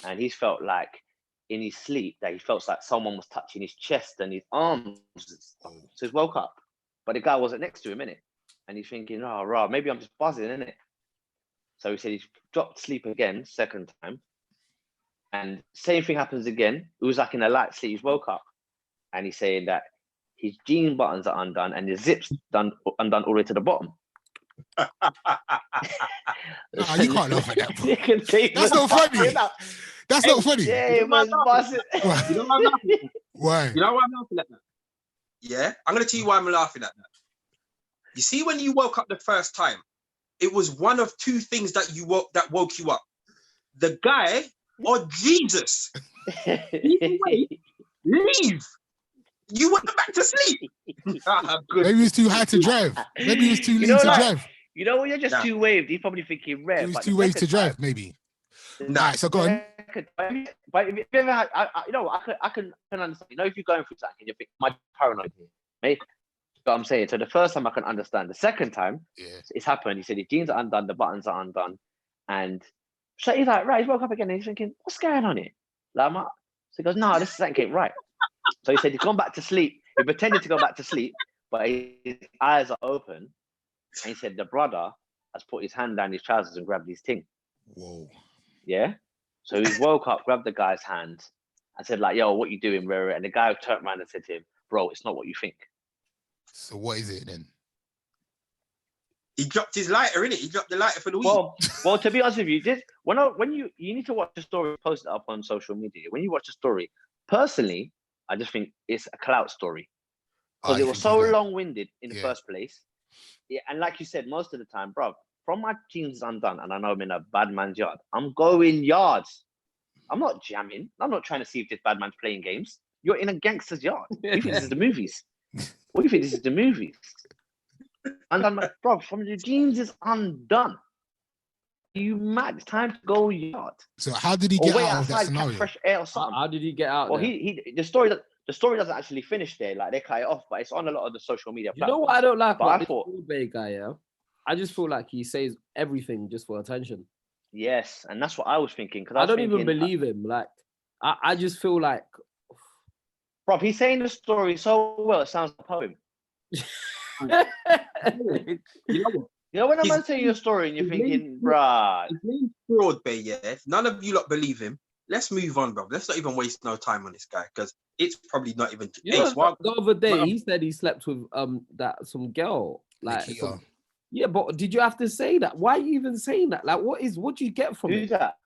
and he's felt like in his sleep that he felt like someone was touching his chest and his arms. So he's woke up, but the guy wasn't next to him, innit? And he's thinking, "Oh, rah, maybe I'm just buzzing, innit?" So he said he's dropped sleep again, second time. And same thing happens again. It was like in a light sleep. He's woke up and he's saying that his jean buttons are undone and his zips undone all the way to the bottom. Nah, you can't laugh at that, bro. That's not funny. That's not funny. Yeah, man, you know why I'm laughing at? Why? You know why I'm laughing at that? Yeah, I'm gonna tell you why I'm laughing at that. You see, when you woke up the first time, it was one of two things that woke you up: the guy or Jesus. Leave. You went back to sleep. Maybe he was too high to drive. Maybe he was too lean to drive. You know, when you're just too waved, he's probably thinking red. He was too waved to drive, maybe. Nah, so go on. But if you ever had, I can understand. You know, if you're going through something, you think, "My paranoid here," mate. But I'm saying, so the first time I can understand. The second time, it's happened. He said his jeans are undone, the buttons are undone, and so he's like, right. He woke up again, and he's thinking, "What's going on here?" Like, so he goes, "No, this ain't right." So he said he's gone back to sleep. He pretended to go back to sleep, but his eyes are open, and he said the brother has put his hand down his trousers and grabbed his thing. Whoa. Yeah. So he woke up, grabbed the guy's hand, and said, like, "Yo, what you doing, Rere?" And the guy turned around and said to him, "Bro, it's not what you think." So what is it then? He dropped his lighter, innit? He dropped the lighter for the week. Well, to be honest with you, when you need to watch the story, post it up on social media. When you watch the story, personally, I just think it's a clout story because it was so long-winded in the first place. Yeah, and like you said, most of the time, bro, from my jeans undone, and I know I'm in a bad man's yard. I'm going yards. I'm not jamming. I'm not trying to see if this bad man's playing games. You're in a gangster's yard. You think this is the movies? What do you think this is the movies? Undone, my bro. From the jeans is undone. You mad? It's time to go yard. So how did he get out of that scenario? Fresh air or something. How did he get out? Well, the story doesn't actually finish there. Like, they cut it off, but it's on a lot of the social media platforms. You know what I don't like but about this Food Bay guy? Yeah, I just feel like he says everything just for attention. Yes, and that's what I was thinking. Because I don't even believe him. Like, I just feel like, bro, he's saying the story so well, it sounds like a poem. You know when a man's telling you a story and you're thinking, bruh. His name's Fraud Bay, yeah. If none of you lot believe him, let's move on, bro. Let's not even waste no time on this guy because it's probably not even. The other day he said he slept with some girl. Like, yeah, but did you have to say that? Why are you even saying that? Like, what do you get from it? Who's that?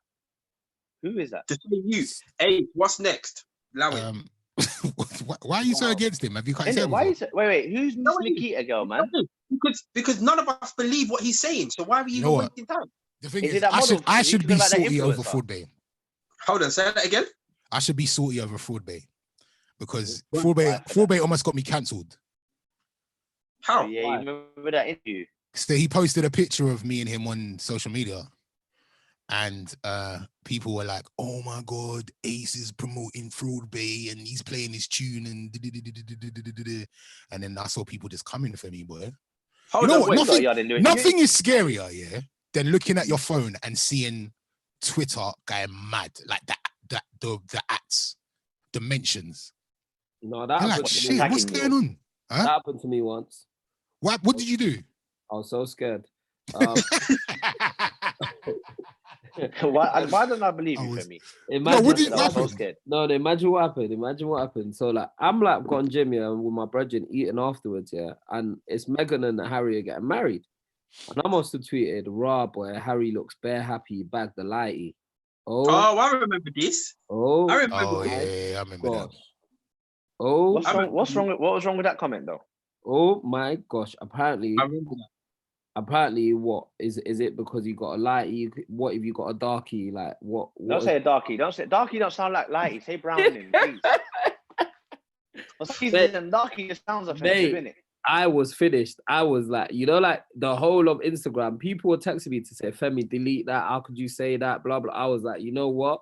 Who is that? To say you. Hey, what's next? Why are you so against him? Have you cut his hair? Wait. Who's Miss Nikita girl, man? Because none of us believe what he's saying. So why are you even wasting time? The thing is I should be salty over Fraud Bay. Hold on, say that again. I should be salty over Fraud Bay because Fraud Bay almost got me cancelled. How? Yeah, you remember that interview? So he posted a picture of me and him on social media, and people were like, "Oh my God, Ace is promoting Fraud Bay and he's playing his tune and then I saw people just coming for me, boy. Nothing is scarier, yeah, than looking at your phone and seeing Twitter going mad like the ads, the mentions. No, that like, shit, what's going on? Huh? That happened to me once. What did you do? I was so scared. Why don't I believe you, Femi? Imagine what happened. So like, I'm like gone gym, yeah, with my brethren eating afterwards, yeah, and it's Megan and Harry are getting married, and I must have tweeted, "Raw boy, Harry looks bare happy, bagged the lighty." Oh, I remember this. I remember that. Oh, What was wrong with that comment though? oh my gosh! Apparently, I remember that. what is it because you got a lighty? What if you got a darkie? Like what? Don't say a darkie. Don't say darkie. Don't sound like lighty. Say browning, please. And darkie just sounds offensive, innit? I was finished. I was like, like the whole of Instagram, people were texting me to say, Femi, delete that. How could you say that? Blah, blah. I was like, you know what?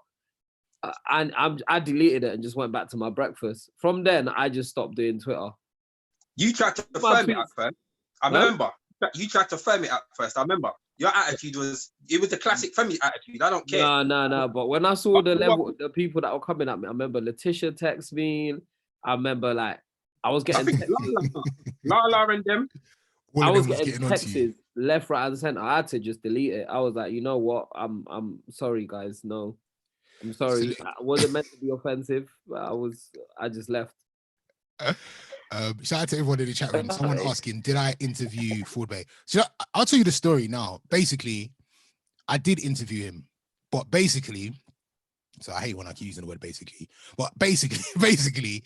I deleted it and just went back to my breakfast. From then, I just stopped doing Twitter. You tried to firm it at first. I remember. You tried to firm it at first. I remember. Your attitude was the classic Femi attitude. I don't care. No. But when I saw the people that were coming at me, I remember Letitia text me. I remember I was getting Lala and them. I was getting texts left, right, and center. I had to just delete it. I was like, you know what? I'm sorry, guys. No, I'm sorry. I wasn't meant to be offensive. I just left. Shout out to everyone in the chat room. Someone asking, did I interview Ford Bay? So I'll tell you the story now. Basically, I did interview him, but basically, so I hate when I keep using the word basically, but basically,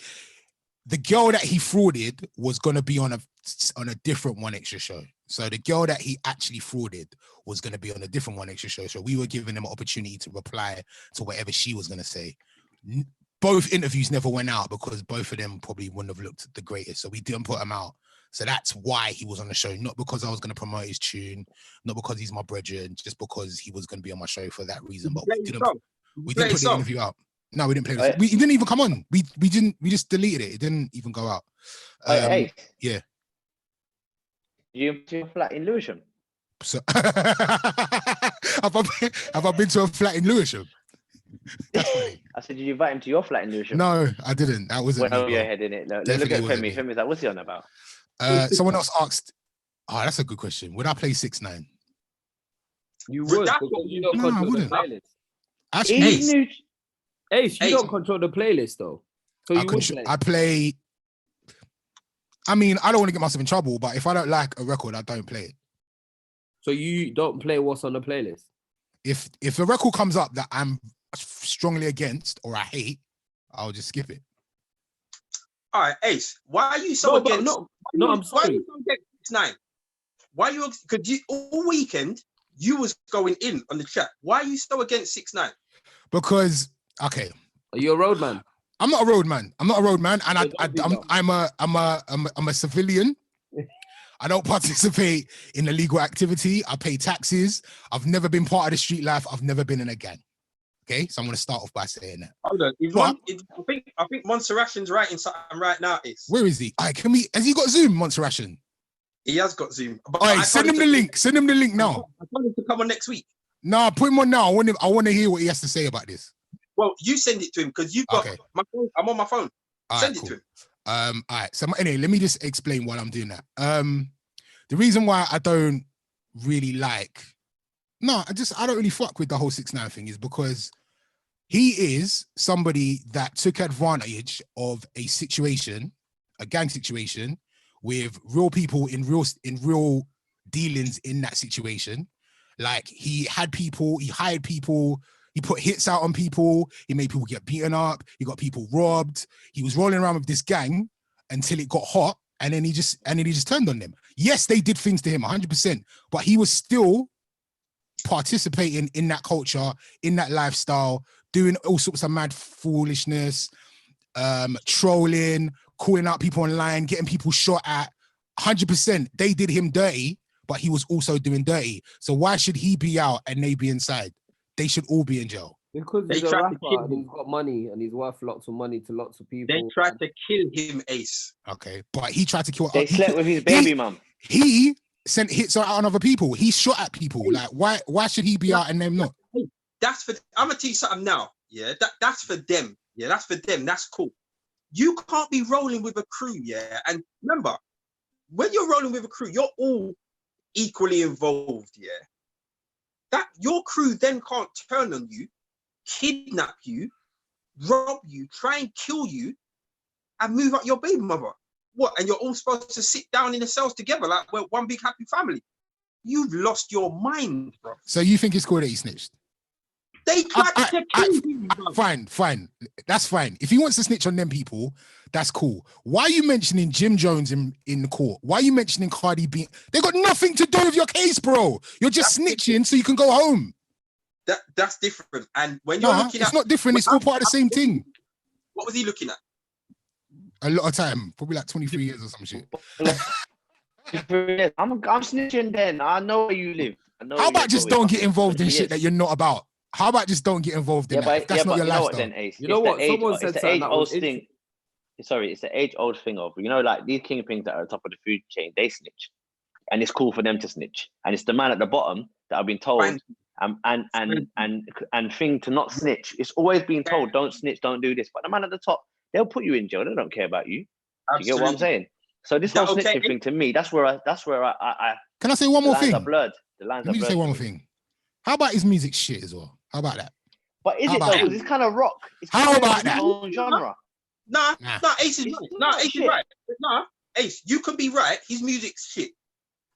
the girl that he frauded was going to be on a different One Extra show. So the girl that he actually frauded was going to be on a different One Extra show. So we were giving him an opportunity to reply to whatever she was going to say. Both interviews never went out because both of them probably wouldn't have looked the greatest. So we didn't put him out. So that's why he was on the show. Not because I was going to promote his tune, not because he's my brethren, just because he was going to be on my show for that reason. But we didn't put the interview out. No, we didn't play this. He didn't even come on. We just deleted it. It didn't even go out. Hey. Yeah. You to a flat in Lewisham? So have I been to a flat in Lewisham? That's funny. I said, did you invite him to your flat in Lewisham? No, I didn't. That wasn't. Well, your head in it. Look at Femi. Femi's like, what's he on about? Someone else asked. Oh, that's a good question. Would I play 6ix9ine? You would. You don't control the playlist. Actually, Ace, you don't control the playlist though. So you would play. I play. I mean, I don't want to get myself in trouble, but if I don't like a record, I don't play it. So you don't play what's on the playlist? If a record comes up that I'm strongly against or I hate, I'll just skip it. All right, Ace, why are you so against? No, I'm sorry. Why are you so against 6ix9ine? Why you? Because you all weekend you was going in on the chat. Why are you so against 6ix9ine? Because okay, are you a road man? I'm not a road man. I'm not a road man, and I'm a civilian. I don't participate in illegal activity. I pay taxes. I've never been part of the street life. I've never been in a gang. Okay, so I'm gonna start off by saying that. Hold on. I think Monserration's writing something right now. Where is he? Has he got Zoom, Monserration? He has got Zoom. All right, send him the link. Send him the link now. I told him to come on next week. No, put him on now. I want to hear what he has to say about this. Well, you send it to him because you've got my phone. I'm on my phone. Send it to him. All right. So anyway, let me just explain why I'm doing that. The reason why I don't really I don't really fuck with the whole 6ix9ine thing is because he is somebody that took advantage of a gang situation with real people in real dealings in that situation. Like he hired people, he put hits out on people, he made people get beaten up, he got people robbed. He was rolling around with this gang until it got hot, and then he just turned on them. Yes, they did things to him 100%, but he was still participating in that culture, in that lifestyle, doing all sorts of mad foolishness, trolling, calling out people online, getting people shot at. 100%, they did him dirty, but he was also doing dirty. So why should he be out and they be inside? They should all be in jail. Because he's a rapper and he's got money and he's worth lots of money to lots of people. They tried to kill him, Ace. Okay, but he tried to kill. They slept with his baby mum. He sent hits out on other people. He shot at people. Like, why should he be out and them not? That's for. I'm gonna tell you something now. Yeah, that's for them. Yeah, that's for them. That's cool. You can't be rolling with a crew. Yeah, and remember, when you're rolling with a crew, you're all equally involved. Yeah, that your crew then can't turn on you, kidnap you, rob you, try and kill you, and move out your baby mother. What? And you're all supposed to sit down in the cells together like we're one big happy family. You've lost your mind, bro. So you think it's cool that he snitched? They tried to kill him, bro. Fine. That's fine. If he wants to snitch on them people, that's cool. Why are you mentioning Jim Jones in the court? Why are you mentioning Cardi B? They got nothing to do with your case, bro. You're just snitching so you can go home. That's different. And when you're looking at... It's not different. It's all part of the same thing. What was he looking at? A lot of time. Probably like 23 years or some shit. I'm snitching then. I know where you live. How about just don't get involved in shit that you're not about? How about just don't get involved in that? If that's not your lifestyle. Then, Ace, you know what? Someone said something that was thing. Sorry, it's the age-old thing of, you know, like these kingpins that are at the top of the food chain, they snitch. And it's cool for them to snitch. And it's the man at the bottom that have been told and thing to not snitch. It's always been told, don't snitch, don't do this. But the man at the top, they'll put you in jail. They don't care about you. Do you get what I'm saying? So this whole snitching thing to me, that's where I Can I say one more thing? The lines Let me just say one more thing. How about his music shit as well? How about that? But is it though? Because it's kind of rock. How about that? Own genre. Nah, Ace is right. Nah, Ace is right. Nah, Ace, you can be right. His music's shit.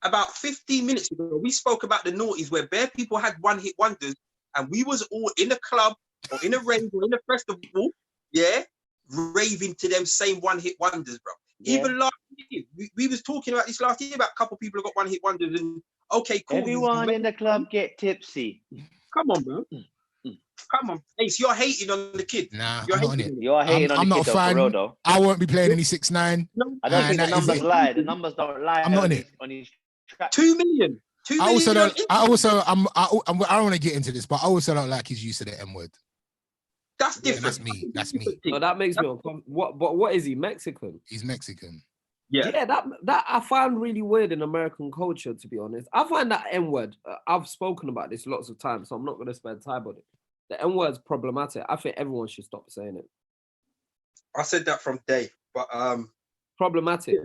About 15 minutes ago, we spoke about the noughties where bare people had one-hit wonders, and we was all in a club or in a rave or in a festival, yeah, raving to them same one-hit wonders, bro. Yeah. Even last year, we was talking about this last year about a couple people who got one-hit wonders, and okay, cool. Everyone in the club get tipsy. Come on, bro. Come on, Ace, you're hating on the kid. Nah, I'm not on it. You're hating on the kid, I'm not a fan. I won't be playing any 6ix9ine. I don't think the numbers lie. The numbers don't lie. I'm not on it. On his track. 2 million. 2 million. I don't want to get into this, but I also don't like his use of the M word. That's different. Yeah, that's me. No, that makes me uncomfortable. What is he, Mexican? He's Mexican. Yeah, that I find really weird in American culture, to be honest. I find that M word. I've spoken about this lots of times, so I'm not going to spend time on it. The M word's problematic. I think everyone should stop saying it. I said that from day, but problematic. Yeah.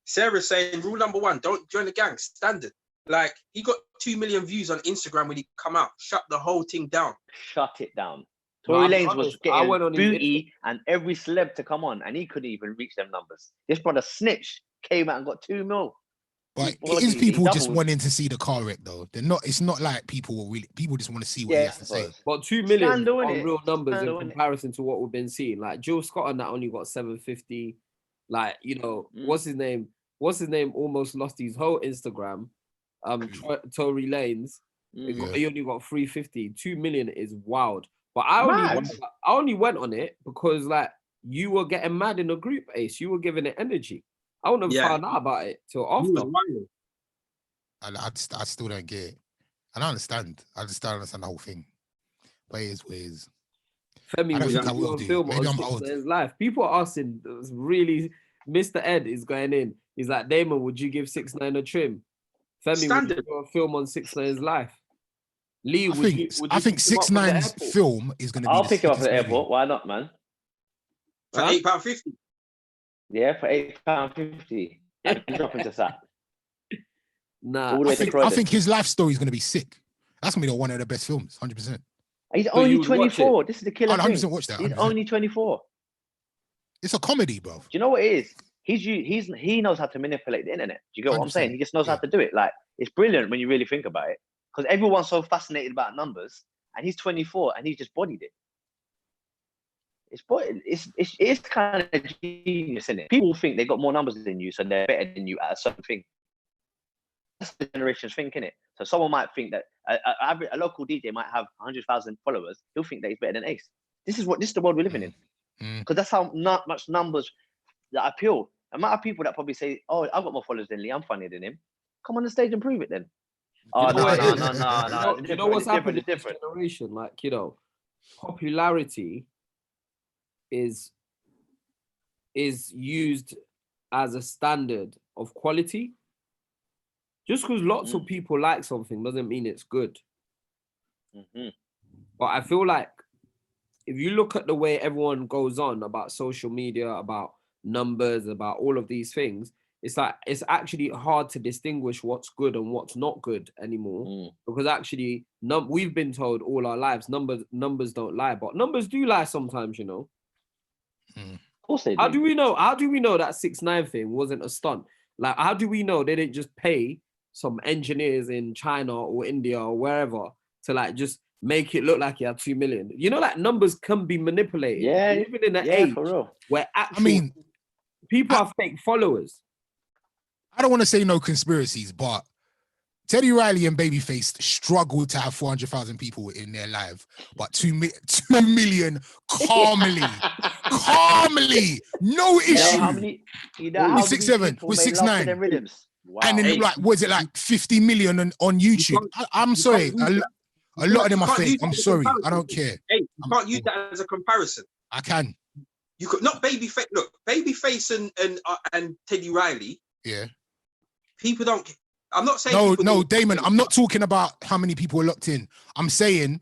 Sarah's saying rule number 1: don't join the gang. Standard. Like, he got 2 million views on Instagram when he come out. Shut the whole thing down. Shut it down. Tory Lanez was getting booty and every celeb to come on, and he couldn't even reach them numbers. This brother snitch came out and got 2 mil. But it is people just wanting to see the car wreck, though. They're not. It's not like people just want to see what he has to say. But 2 million are real numbers in comparison to what we've been seeing. Like Jill Scott on that only got 750. Like, you know, what's his name? Almost lost his whole Instagram. Tory Lanez. He only got 350. 2 million is wild. But I only went on it because, like, you were getting mad in the group, Ace. You were giving it energy. I wouldn't have found out about it till after. I still don't get it. And I understand. I just don't understand the whole thing. But it is what it is. Femi, I don't think I will do. Maybe I'm old. His life. People are asking, really, Mr. Ed is going in. He's like, Damon, would you give 6ix9ine a trim? Femi, would you do a film on 6ix9ine's life? Lee, I think 6ix9ine's film is going to be. I'll pick him up at the airport. Why not, man? For £8.50. Yeah, for £8.50. I can drop into that. Nah, I think his life story is going to be sick. That's going to be one of the best films, 100%. He's only 24. This is the killer thing. 100% watch that. 100%. He's only 24. It's a comedy, bro. Do you know what it is? He knows how to manipulate the internet. Do you get what I'm saying? He just knows how to do it. Like, it's brilliant when you really think about it. Because everyone's so fascinated about numbers, and he's 24 and he's just bodied it. It's kind of genius, isn't it? People think they got more numbers than you, so they're better than you at a certain thing. That's the generation's thing, innit? So someone might think that a local DJ might have 100,000 followers. He'll think that he's better than Ace. This is the world we're living in. Because that's how not much numbers that appeal. The amount of people that probably say, "Oh, I've got more followers than Lee. I'm funnier than him." Come on the stage and prove it then. Oh, no. You know what's happened in this generation? Like, you know, popularity is used as a standard of quality. Just because lots of people like something doesn't mean it's good. But I feel like if you look at the way everyone goes on about social media, about numbers, about all of these things, it's like it's actually hard to distinguish what's good and what's not good anymore. Because actually, we've been told all our lives numbers don't lie, but numbers do lie sometimes, you know. Of course they do. How do we know that 6ix9ine thing wasn't a stunt? Like, how do we know they didn't just pay some engineers in China or India or wherever to like just make it look like you have 2 million. You know, like numbers can be manipulated. Yeah, We're living in an yeah, age for real. where actual I mean, people are fake followers. I don't want to say no conspiracies, but Teddy Riley and Babyface struggled to have 400,000 people in their live, but 2 million calmly, no issue. You know how many? You know how With 6'7", people with made love to 6'9". their rhythms. Wow. And then, like, was it like 50 million on YouTube? I'm sorry. A lot of them are fake. I'm sorry. I don't care. Hey, you can't use that as a comparison. I can. You could not Babyface. Look, Babyface and Teddy Riley. Yeah. People don't. I'm not saying. No, Damon. I'm not talking about how many people were locked in. I'm saying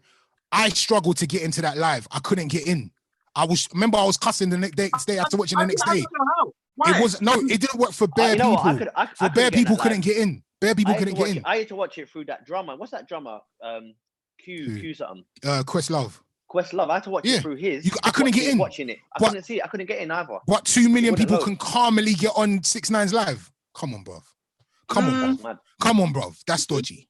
I struggled to get into that live. I couldn't get in. I was cussing the next day after watching the next day. I don't know how. Why? It didn't work for bare You know people. what? Bare people couldn't get in. Bare people couldn't get in. I had to watch it through that drummer. What's that drummer? Q something. Questlove. Questlove. I had to watch it through his. I couldn't get in. Watching it. I couldn't see it. I couldn't get in either. But 2 million people can calmly get on 6ix9ine's live. Come on, bruv. Come on, bruv. That's dodgy.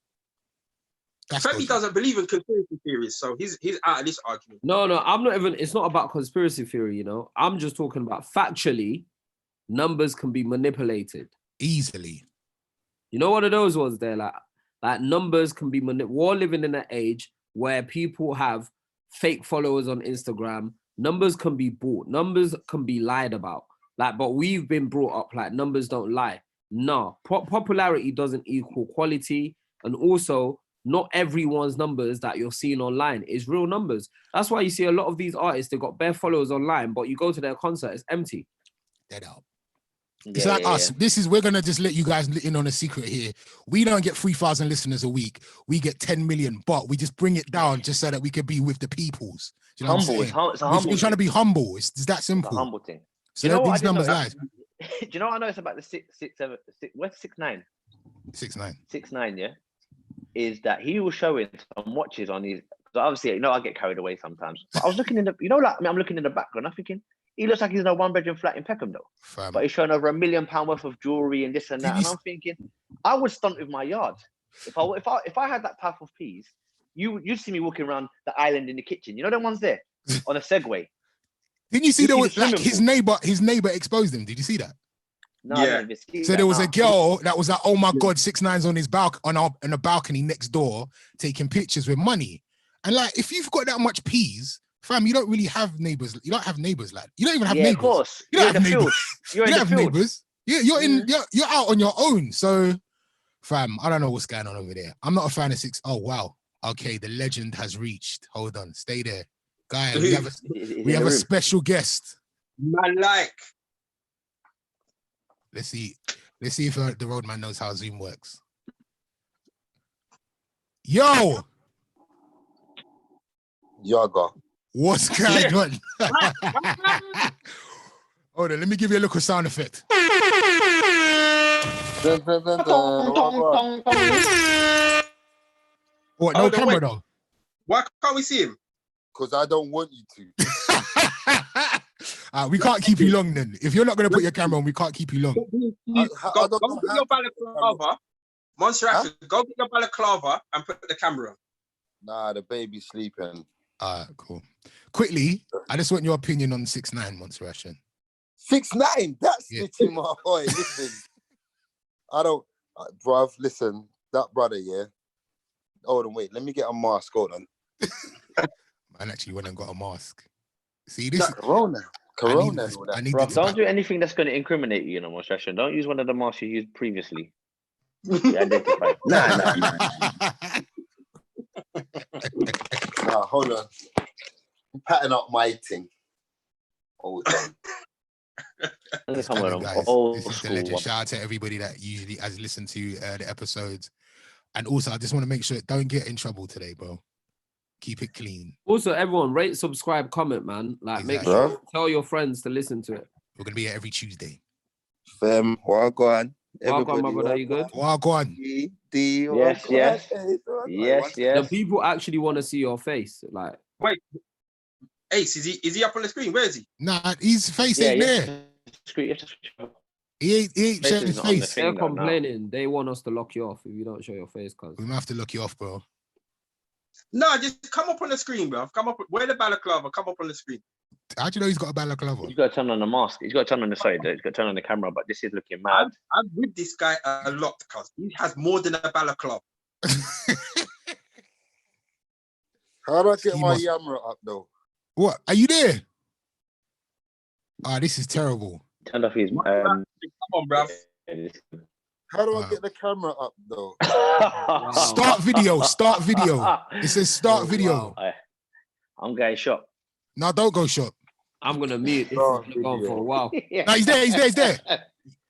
Femi doesn't believe in conspiracy theories, so he's out of this argument. No, I'm not even. It's not about conspiracy theory, you know. I'm just talking about factually, numbers can be manipulated easily. You know, one of those ones there, like numbers can be manipulated. We're living in an age where people have fake followers on Instagram. Numbers can be bought. Numbers can be lied about. Like, but we've been brought up like numbers don't lie. No, popularity doesn't equal quality, and also not everyone's numbers that you're seeing online is real numbers. That's why you see a lot of these artists, they've got bare followers online, but you go to their concert, it's empty. Dead out. It's like us. We're going to just let you guys in on a secret here. We don't get 3,000 listeners a week. We get 10 million, but we just bring it down just so that we can be with the peoples. Do you know humble. what I'm saying? We're trying to be humble. It's that simple. It's a humble thing. So you know these numbers lies. Do you know what I noticed about the 6'7", where's 6'9"? 6'9". 6'9", yeah? Is that he was showing some watches on his, because obviously, you know, I get carried away sometimes. But I was looking in the, you know, like I'm looking in the background, I'm thinking, he looks like he's in a 1-bedroom flat in Peckham though. Fam. But he's showing over £1 million worth of jewelry and this and that. And I'm thinking, I would stunt with my yard. If I had that path of peas, you'd see me walking around the island in the kitchen. You know them ones there on a Segway. Didn't you see there was like his neighbor exposed him? Did you see that? No, yeah. So there was a girl that was like, oh my God, 6ix9ine's on his on a balcony next door taking pictures with money. And like, if you've got that much peas, fam, you don't really have neighbors. You don't have neighbors, like you don't even have neighbors. Of course. You don't have neighbors. You're you in don't the have field. neighbors. You're out on your own. So, fam, I don't know what's going on over there. I'm not a fan of 6. Oh wow. Okay, the legend has reached. Hold on, stay there, guys. We have a special guest. Man, like. Let's see if the roadman knows how Zoom works. Yo, Yaga. What's going on? Hold on, let me give you a little sound effect. What? No camera though. Why can't we see him? Because I don't want you to. We can't keep you long then. If you're not going to put your camera on, we can't keep you long. Go get your balaclava. Montserrat, go get your balaclava and put the camera on. Nah, the baby's sleeping. Cool. Quickly, I just want your opinion on 6ix9ine, Montserrat. 6ix9ine, that's hitting my boy. Listen, I don't, bruv, listen, that brother, yeah. Hold on, wait, let me get a mask. Hold on. Man actually went and got a mask. See, this is Corona. I need Bro, don't do anything that's going to incriminate you, Montserrat. Don't use one of the masks you used previously. Identify. Nah. Nah, hold on. I'm patting up my thing. Hold on. Guys, this is the legend. Shout out to everybody that usually has listened to the episodes. And also, I just want to make sure, don't get in trouble today, bro. Keep it clean. Also, everyone, rate, subscribe, comment, man. Like, make sure, tell your friends to listen to it. We're going to be here every Tuesday. Fem, walk on. Walk on, my brother, you good? Walk on. Yes. The people actually want to see your face. Like, wait, Ace, is he up on the screen? Where is he? Nah, his face ain't there. He ain't showing his face. They're complaining. They want us to lock you off if you don't show your face, cuz. We might have to lock you off, bro. No, just come up on the screen, bro. Come up, wear the balaclava, come up on the screen. How do you know he's got a balaclava? He's got to turn on the mask. He's got to turn on the sorry. He's got to turn on the camera. But this is looking mad. I'm with this guy a lot because he has more than a balaclava. How do I get He my must- Yammer up though? What? Are you there? Ah, this is terrible. Turned off his. Come on, bro. How do I get the camera up though? Start video. Start video. It says start video. Wow. I'm getting shot. No, don't go shop. I'm gonna mute. This Oh, is going for a while. No, he's there. He's there. He's there.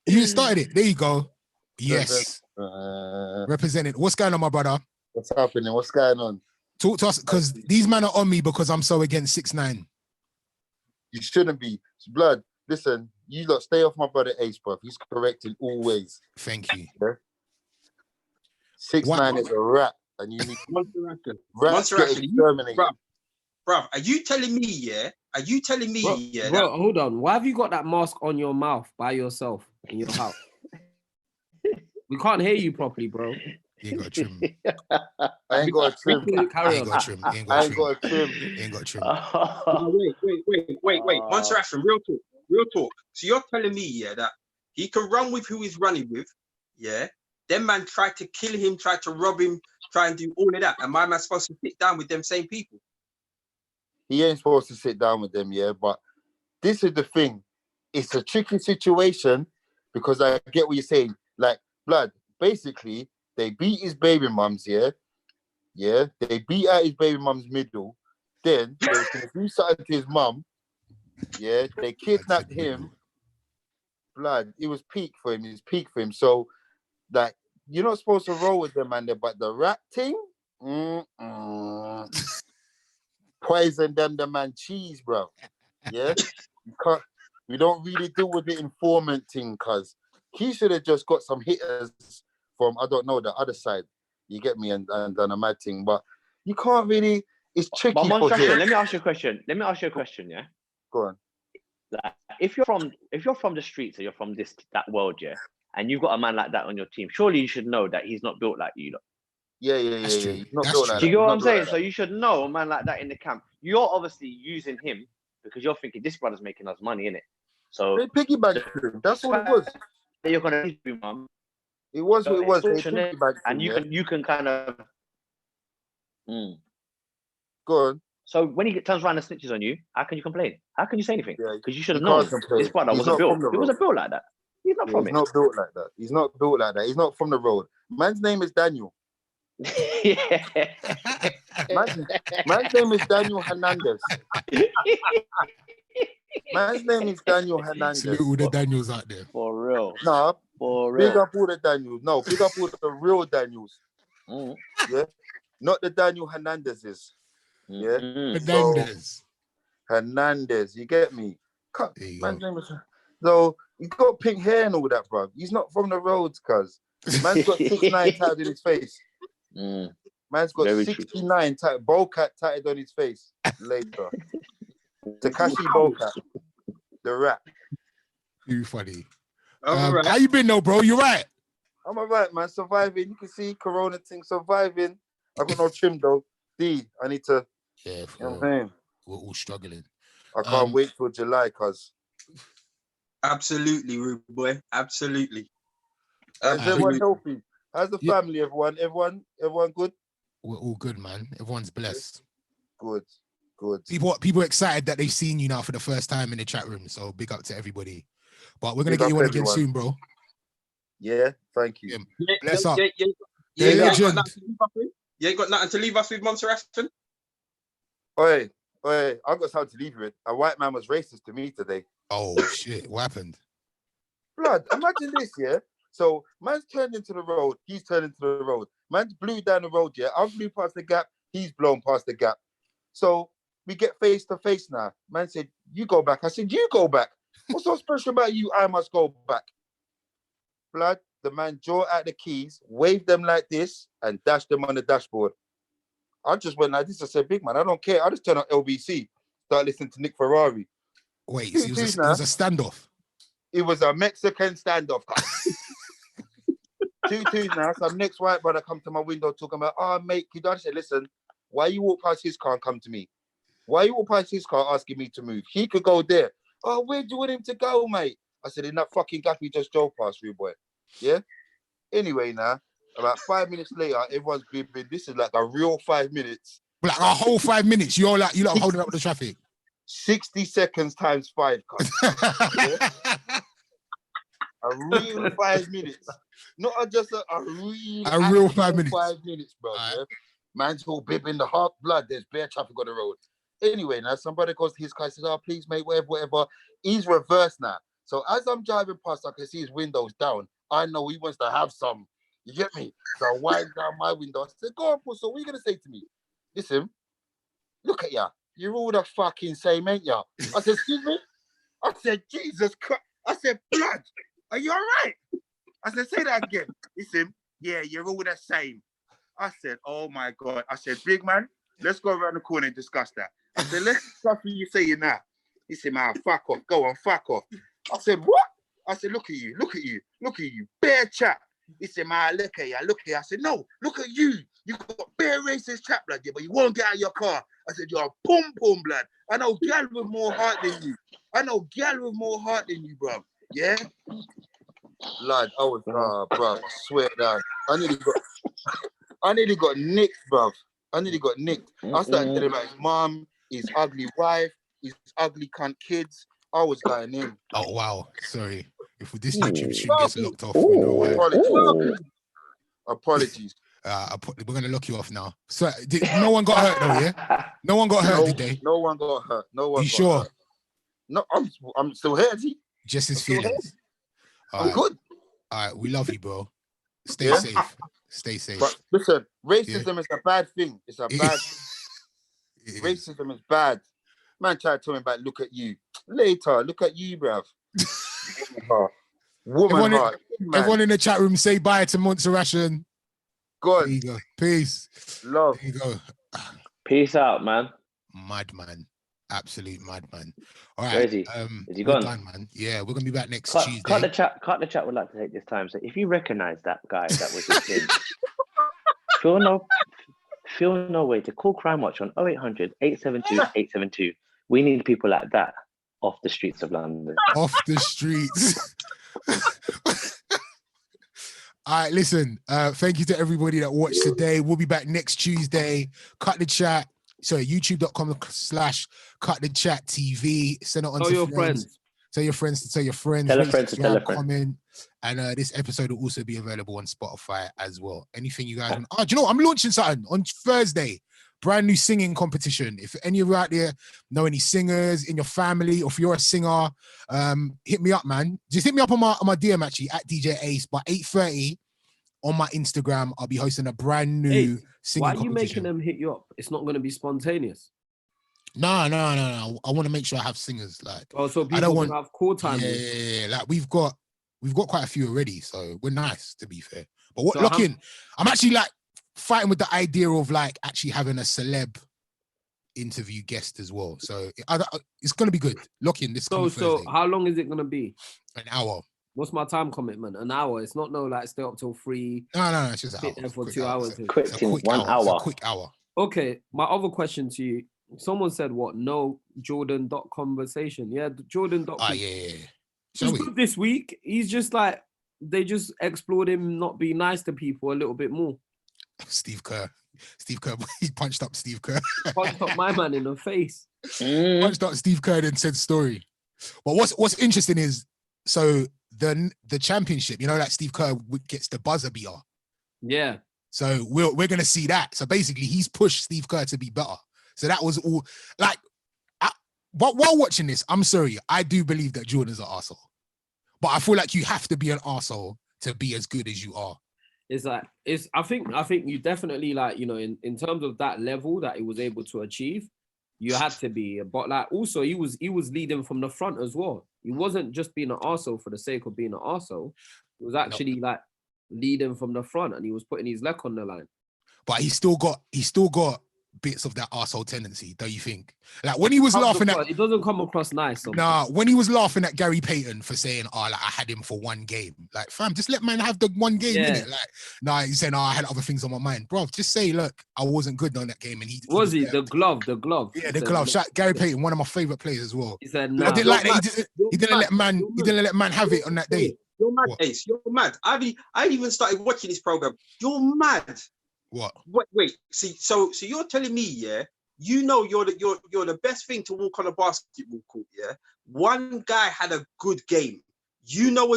You started it. There you go. Yes. Uh, Represented. What's going on, my brother? what's happening? What's going on? Talk to us because these men are on me because I'm so against 6ix9ine. You shouldn't be. Blood, listen, you lot stay off my brother Ace, bro. He's correct in all ways. Thank you. 6ix9ine is a rat, and you need rats Monster get Action, exterminated. Bruv, are you telling me, yeah? Are you telling me, yeah? Bro, hold on. Why have you got that mask on your mouth by yourself in your house? We can't hear you properly, bro. You ain't got to trim. I ain't got a trim. Carry Ain't on. got to trim. Ain't I got ain't to got a trim. trim. Ain't got to trim. Wait. Monster Action, real talk. So you're telling me, yeah, that he can run with who he's running with, yeah? Them man tried to kill him, tried to rob him, try and do all of that. And my man's supposed to sit down with them same people. He ain't supposed to sit down with them, yeah. But this is the thing. It's a tricky situation because I get what you're saying. Like, blood, basically, they beat his baby mums, yeah? Yeah, they beat out his baby mum's middle. Then they was going to do something to his mum. Yeah, they kidnapped him. Blood, it was peak for him. It was peak for him. So, like, you're not supposed to roll with them, man. But the rat thing, poison them, the man cheese, bro. Yeah, you can't. We don't really deal with the informant thing, cause he should have just got some hitters from I don't know the other side. You get me, and done a mad thing, but you can't really. It's tricky. But for Monster Action, him. let me ask you a question. Yeah. Go on. Like, if you're from the streets or you're from that world, yeah, and you've got a man like that on your team, surely you should know that he's not built like you. Yeah. That's true. He's not That's built true. like Do you that. get what He's I'm not saying? built So like you should know a man like that in the camp. You're obviously using him because you're thinking this brother's making us money, innit? So that. They piggybacked him. That's what it was. you're gonna need to be mum. It was what it was. They Extortionate, piggybacked him. and you can kind of. Go on. So when he turns around and snitches on you, how can you complain? How can you say anything? Yeah, Because you should have you known can't complain. this brother He's wasn't not built. from the He wasn't built like that. He's not Yeah, from he's it. not built like that. He's not built like that. He's not from the road. Man's name is Daniel. Yeah. Man's name is Daniel Hernandez. Man's name is Daniel Hernandez. Salute all the Daniels out there. For real. Nah, For big real. up all the Daniels. No, big up all the real Daniels. Mm. Yeah, not the Daniel Hernandezes. Yeah, Mm. Hernandez. Hernandez. You get me? There you Man's go. name is. So he's got pink hair and all that, bro. He's not from the roads, cuz. Man's got 6ix9ine tatted in his face. Mm. Man's got Very true. 69 Bowcat tatted on his face later. Takashi Bowcat, the rat. Too funny. All right. How you been though, bro? You right? I'm alright, man. Surviving. You can see Corona thing surviving. I got no trim though. I need to. Yeah, You know for what I'm real. saying? We're all struggling. I can't Um, wait till July, cuz. Absolutely, rude boy. Absolutely. Is everyone Absolutely. healthy? How's the Yeah. family, everyone? Everyone good? We're all good, man. Everyone's blessed. Good. People excited that they've seen you now for the first time in the chat room. So big up to everybody. But we're gonna Big get up you on again everyone. soon, bro. Yeah, thank you. Yeah. Bless up. You The ain't got legend. nothing to leave us with? You ain't got nothing to leave us with, Monster Action? Oi, I got something to leave you with. A white man was racist to me today. Oh shit! What happened? Blood, imagine this, yeah? So, man's turned into the road, he's turned into the road. Man's blew down the road, yeah? I blew past the gap, he's blown past the gap. So, we get face to face now. Man said, you go back. I said, you go back. What's so special about you? I must go back. Blood, the man draw out the keys, waved them like this, and dashed them on the dashboard. I just went like this. I said, big man, I don't care. I just turn on LBC, start listening to Nick Ferrari. Wait, so it was a standoff. It was a Mexican standoff. 2-2 now. Some next white brother come to my window talking about, oh, mate, you don't say, listen, Why you walk past his car and come to me? Why you walk past his car asking me to move? He could go there. Oh, where do you want him to go, mate? I said, in that fucking gap we just drove past, you boy. Yeah? Anyway, now, about 5 minutes later, everyone's bibbing. This is like a real 5 minutes. Like a whole 5 minutes, you lot holding up with the traffic. 60 seconds times 5, yeah? A real 5 minutes. Not just a real 5 minutes. 5 minutes, bro. Right. Yeah? Man's all bibbing the heart blood. There's bare traffic on the road. Anyway, now somebody goes to his car and says, oh, please, mate, whatever. He's reversed now. So as I'm driving past, I can see his windows down. I know he wants to have some. You get me? So I wind down my window. I said, go on, so what are you going to say to me? Listen, look at ya. You're all the fucking same, ain't ya? I said, excuse me? I said, Jesus Christ. I said, blood, are you all right? I said, say that again. Listen, yeah, you're all the same. I said, oh my God. I said, big man, let's go around the corner and discuss that. I said, let's discuss what you're saying now. He said, man, fuck off. Go on, fuck off. I said, what? I said, look at you, bare chat. He said, man, look at you. I said, no, look at you. You got bare racist chat, blood, yeah, but you won't get out of your car. I said, you're a pum-pum, blood. I know gal with more heart than you. Bro. Yeah? Lad, I was, bro, I swear down. I nearly got nicked, bro. I started telling about his mom, his ugly wife, his ugly cunt kids. I was going in. Oh, wow. Sorry. If this YouTube stream gets locked off, we know why. Apologies. We're going to lock you off now. So, no one got hurt though, yeah? No one got hurt, did they? No one got hurt. You sure? Hurt. No, I'm still here, Just his feelings. I'm good. All right, we love you, bro. Stay safe. Stay safe. But listen, racism is a bad thing. It's a bad racism is bad. Man tried to tell me about look at you. Later, look at you, bruv. Everyone in the chat room, say bye to Montserrat. Good. There you go. Peace. Love. There you go. Peace out, man. Madman. Absolute madman. All right. Where is he? Is he gone? Done, man. Yeah, we're gonna be back next Tuesday. Cut the chat would like to take this time. So if you recognize that guy that was just in, feel no way to call Crime Watch on 0800 872 872. We need people like that off the streets of London. Off the streets. All right, listen. Thank you to everybody that watched today. We'll be back next Tuesday. Cut the chat. Sorry, youtube.com/cutthechat.tv. Send it on to your friends. Tell your friends to tell your friends. Tell a friend to tell a friend. Comment. And this episode will also be available on Spotify as well. Anything you guys want? Oh, do you know what? I'm launching something on Thursday. Brand new singing competition. If any of you out there know any singers in your family, or if you're a singer, hit me up, man. Just hit me up on my DM actually at DJ Ace. By 8:30 on my Instagram, I'll be hosting a brand new singing competition. Why are you making them hit you up? It's not going to be spontaneous. No. I want to make sure I have singers like. Oh, so people can have call time. Yeah. Like we've got quite a few already, so we're nice to be fair. But I'm actually like fighting with the idea of like actually having a celeb interview guest as well. So it's going to be good. Lock in this. So how long is it going to be? An hour. What's my time commitment? An hour. It's not like stay up till 3. No. It's just an hour. There for 2 hours. Quick 1 hour. It's a quick hour. Okay. My other question to you. Someone said what? No Jordan conversation. Yeah, Jordan. Yeah. He's good this week. He's just like they just explored him not being nice to people a little bit more. Steve Kerr, he punched up Steve Kerr. Punched up my man in the face. Punched up Steve Kerr and said story. But what's interesting is, so the championship, like Steve Kerr gets the buzzer beater. Yeah. So we're gonna see that. So basically, he's pushed Steve Kerr to be better. So that was all. Like, while watching this, I'm sorry, I do believe that Jordan's an arsehole. But I feel like you have to be an arsehole to be as good as you are. I think you definitely in terms of that level that he was able to achieve, you had to be. But like also he was leading from the front as well. He wasn't just being an arsehole for the sake of being an arsehole. He was actually like leading from the front and he was putting his leg on the line. But he still got bits of that arsehole tendency, don't you think? Like when he was laughing at, it doesn't come across nice. Sometimes. nah, when he was laughing at Gary Payton for saying, "Oh, like I had him for one game," like fam, just let man have the one game in it. Like, nah, he's saying, "Oh, I had other things on my mind, bro." Just say, "Look, I wasn't good on that game," and he was there. the glove. Yeah, the glove. Gary Payton, one of my favorite players as well. He said, "Nah." I didn't like that. He didn't let man have it on that day. You're mad, Ace. You're mad. I even started watching this program. You're mad. What? Wait. See, so you're telling me, yeah, you know you're the best thing to walk on a basketball court, yeah. One guy had a good game. You know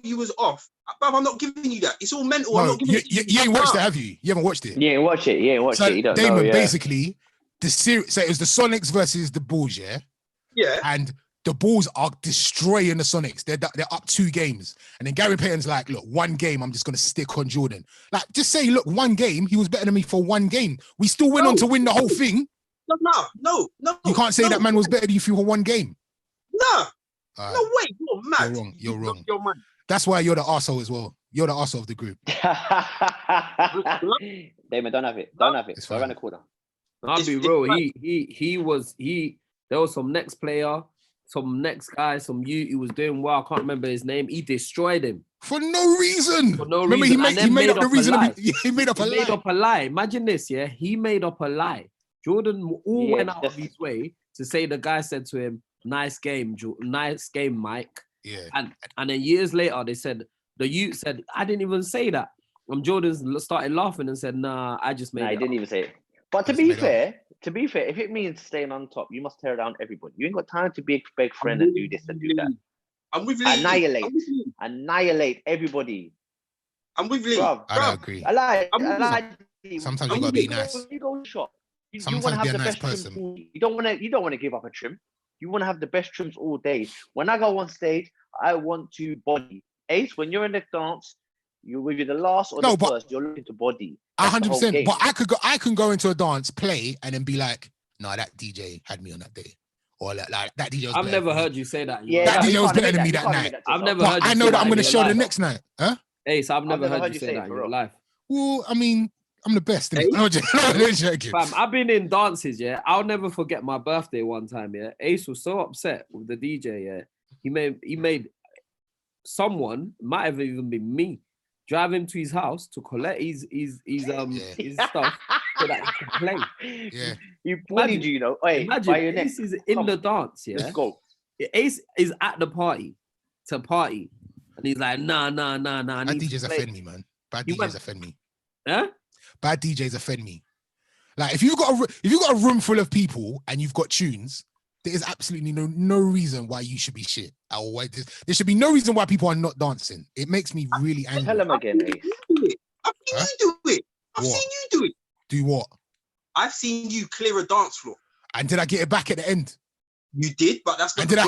you was off. But I'm not giving you that. It's all mental. No, I'm not giving it to you. You ain't watched it, have you? You haven't watched it. You ain't watched it. You don't Damon, know, yeah. basically, the series. So it was the Sonics versus the Bulls, yeah. Yeah. And the Bulls are destroying the Sonics. They're up 2 games. And then Gary Payton's like, look, one game, I'm just going to stick on Jordan. Like, just say, look, one game, he was better than me for one game. We still went on to win the whole thing. No. You can't say that man was better than you for one game. No. No way. You're mad. You're wrong. You're mad. That's why you're the arsehole as well. You're the arsehole of the group. Damon, don't have it. It's Go fine. around the corner. I'll be real. There was some next player, some next guy, he was doing well. I can't remember his name. He destroyed him. For no reason. Remember, he made up the reason. He made up a lie. Imagine this, yeah? He made up a lie. Jordan went out of his way to say the guy said to him, nice game, Mike. Yeah. And then years later, they said, the youth said, I didn't even say that. And Jordan started laughing and said, nah, I just made it. He didn't even say it. But to be fair, if it means staying on top, you must tear down everybody. You ain't got time to be a big friend and do this and do that. I'm with Lee. Annihilate everybody. I'm with Lee. I don't agree. I like. Sometimes you gotta be nice. You go shop. You want Sometimes to be have a the nice best trim. person. You don't want to give up a trim. You want to have the best trims all day. When I go on stage, I want to body. Ace, when you're in the dance, you're with the last or the first. You're looking to body. 100%. But I can go into a dance, play, and then be like, "No, that DJ had me on that day," or like that DJ. I've never heard you say that. Yeah, that DJ was better than me that night. I've never heard. I know that I'm going to show the next night, huh? Ace, I've never heard you say that in your life. Well, I mean, I'm the best. No, joking. Fam, I've been in dances, yeah. I'll never forget my birthday one time, yeah. Ace was so upset with the DJ, yeah. He made someone, might have even been me, drive him to his house to collect his stuff so that he could play. Yeah. He bullied you, know. Hey, imagine Ace is in the dance, yeah. Let's go. Ace is at the party to party. And he's like, nah. Bad DJs offend me, man. Bad DJs offend me. Huh? Bad DJs offend me. Like if you've got a room full of people and you've got tunes, there is absolutely no reason why you should be shit. Or why there should be no reason why people are not dancing. It makes me really angry. Tell him again, Ace. I've seen you do it. I've seen you do it. Do what? I've seen you clear a dance floor. And did I get it back at the end? You did, but that's not. And did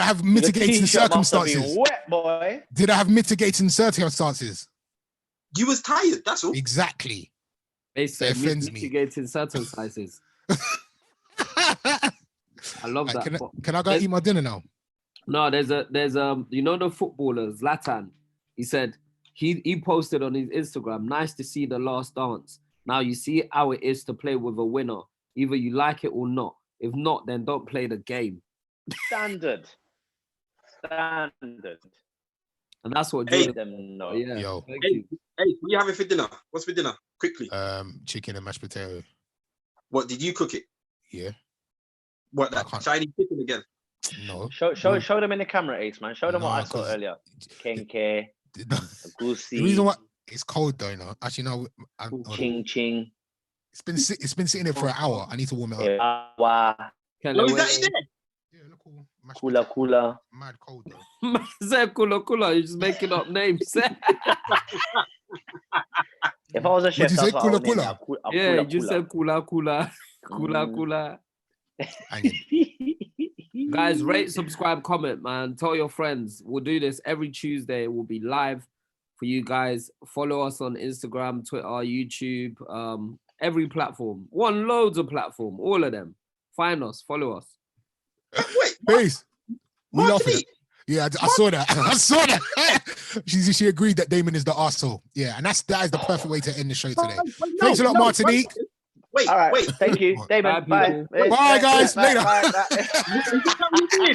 I have mitigating circumstances? Wet, boy. Did I have mitigating circumstances? You was tired. That's all. Exactly. It offends me. Mitigating circumstances. I love that. Can I go eat my dinner now? No, there's you know the footballers, Zlatan. He said he posted on his Instagram, nice to see the last dance. Now you see how it is to play with a winner. Either you like it or not. If not, then don't play the game. Standard. And that's what Hey, Jordan. No. Yeah. Yo. Thank Hey, you. what you having for dinner? What's for dinner? Quickly. Chicken and mashed potato. What did you cook it? Yeah. What, that Chinese chicken again? No. Show them in the camera, Ace, man. Show them what I saw earlier. Kenke, The goosey, reason why it's cold though, no. Actually, no. ching. It's been sitting there for an hour. I need to warm it up. Wow. Oh, is that in there? Yeah, look cool. Mashed Cooler. potato. Mad cold though. Say kula. You're just making up names. If I was a chef, Would you say that's what I would name cooler? it. Yeah, you just said kula. Guys, rate, subscribe, comment, man. Tell your friends. We'll do this every Tuesday. We'll be live for you guys. Follow us on Instagram, Twitter, YouTube, every platform. Loads of platform, all of them. Find us, follow us. Wait, Peace. We Martinique. laughing. Yeah, I saw that. I saw that. she agreed that Damon is the arsehole. Yeah, and that is the perfect way to end the show today. Thanks a lot, Martinique. wait, All right. wait. Thank you, Damon. Bye, Bye. people. Bye, guys. Later. Bye.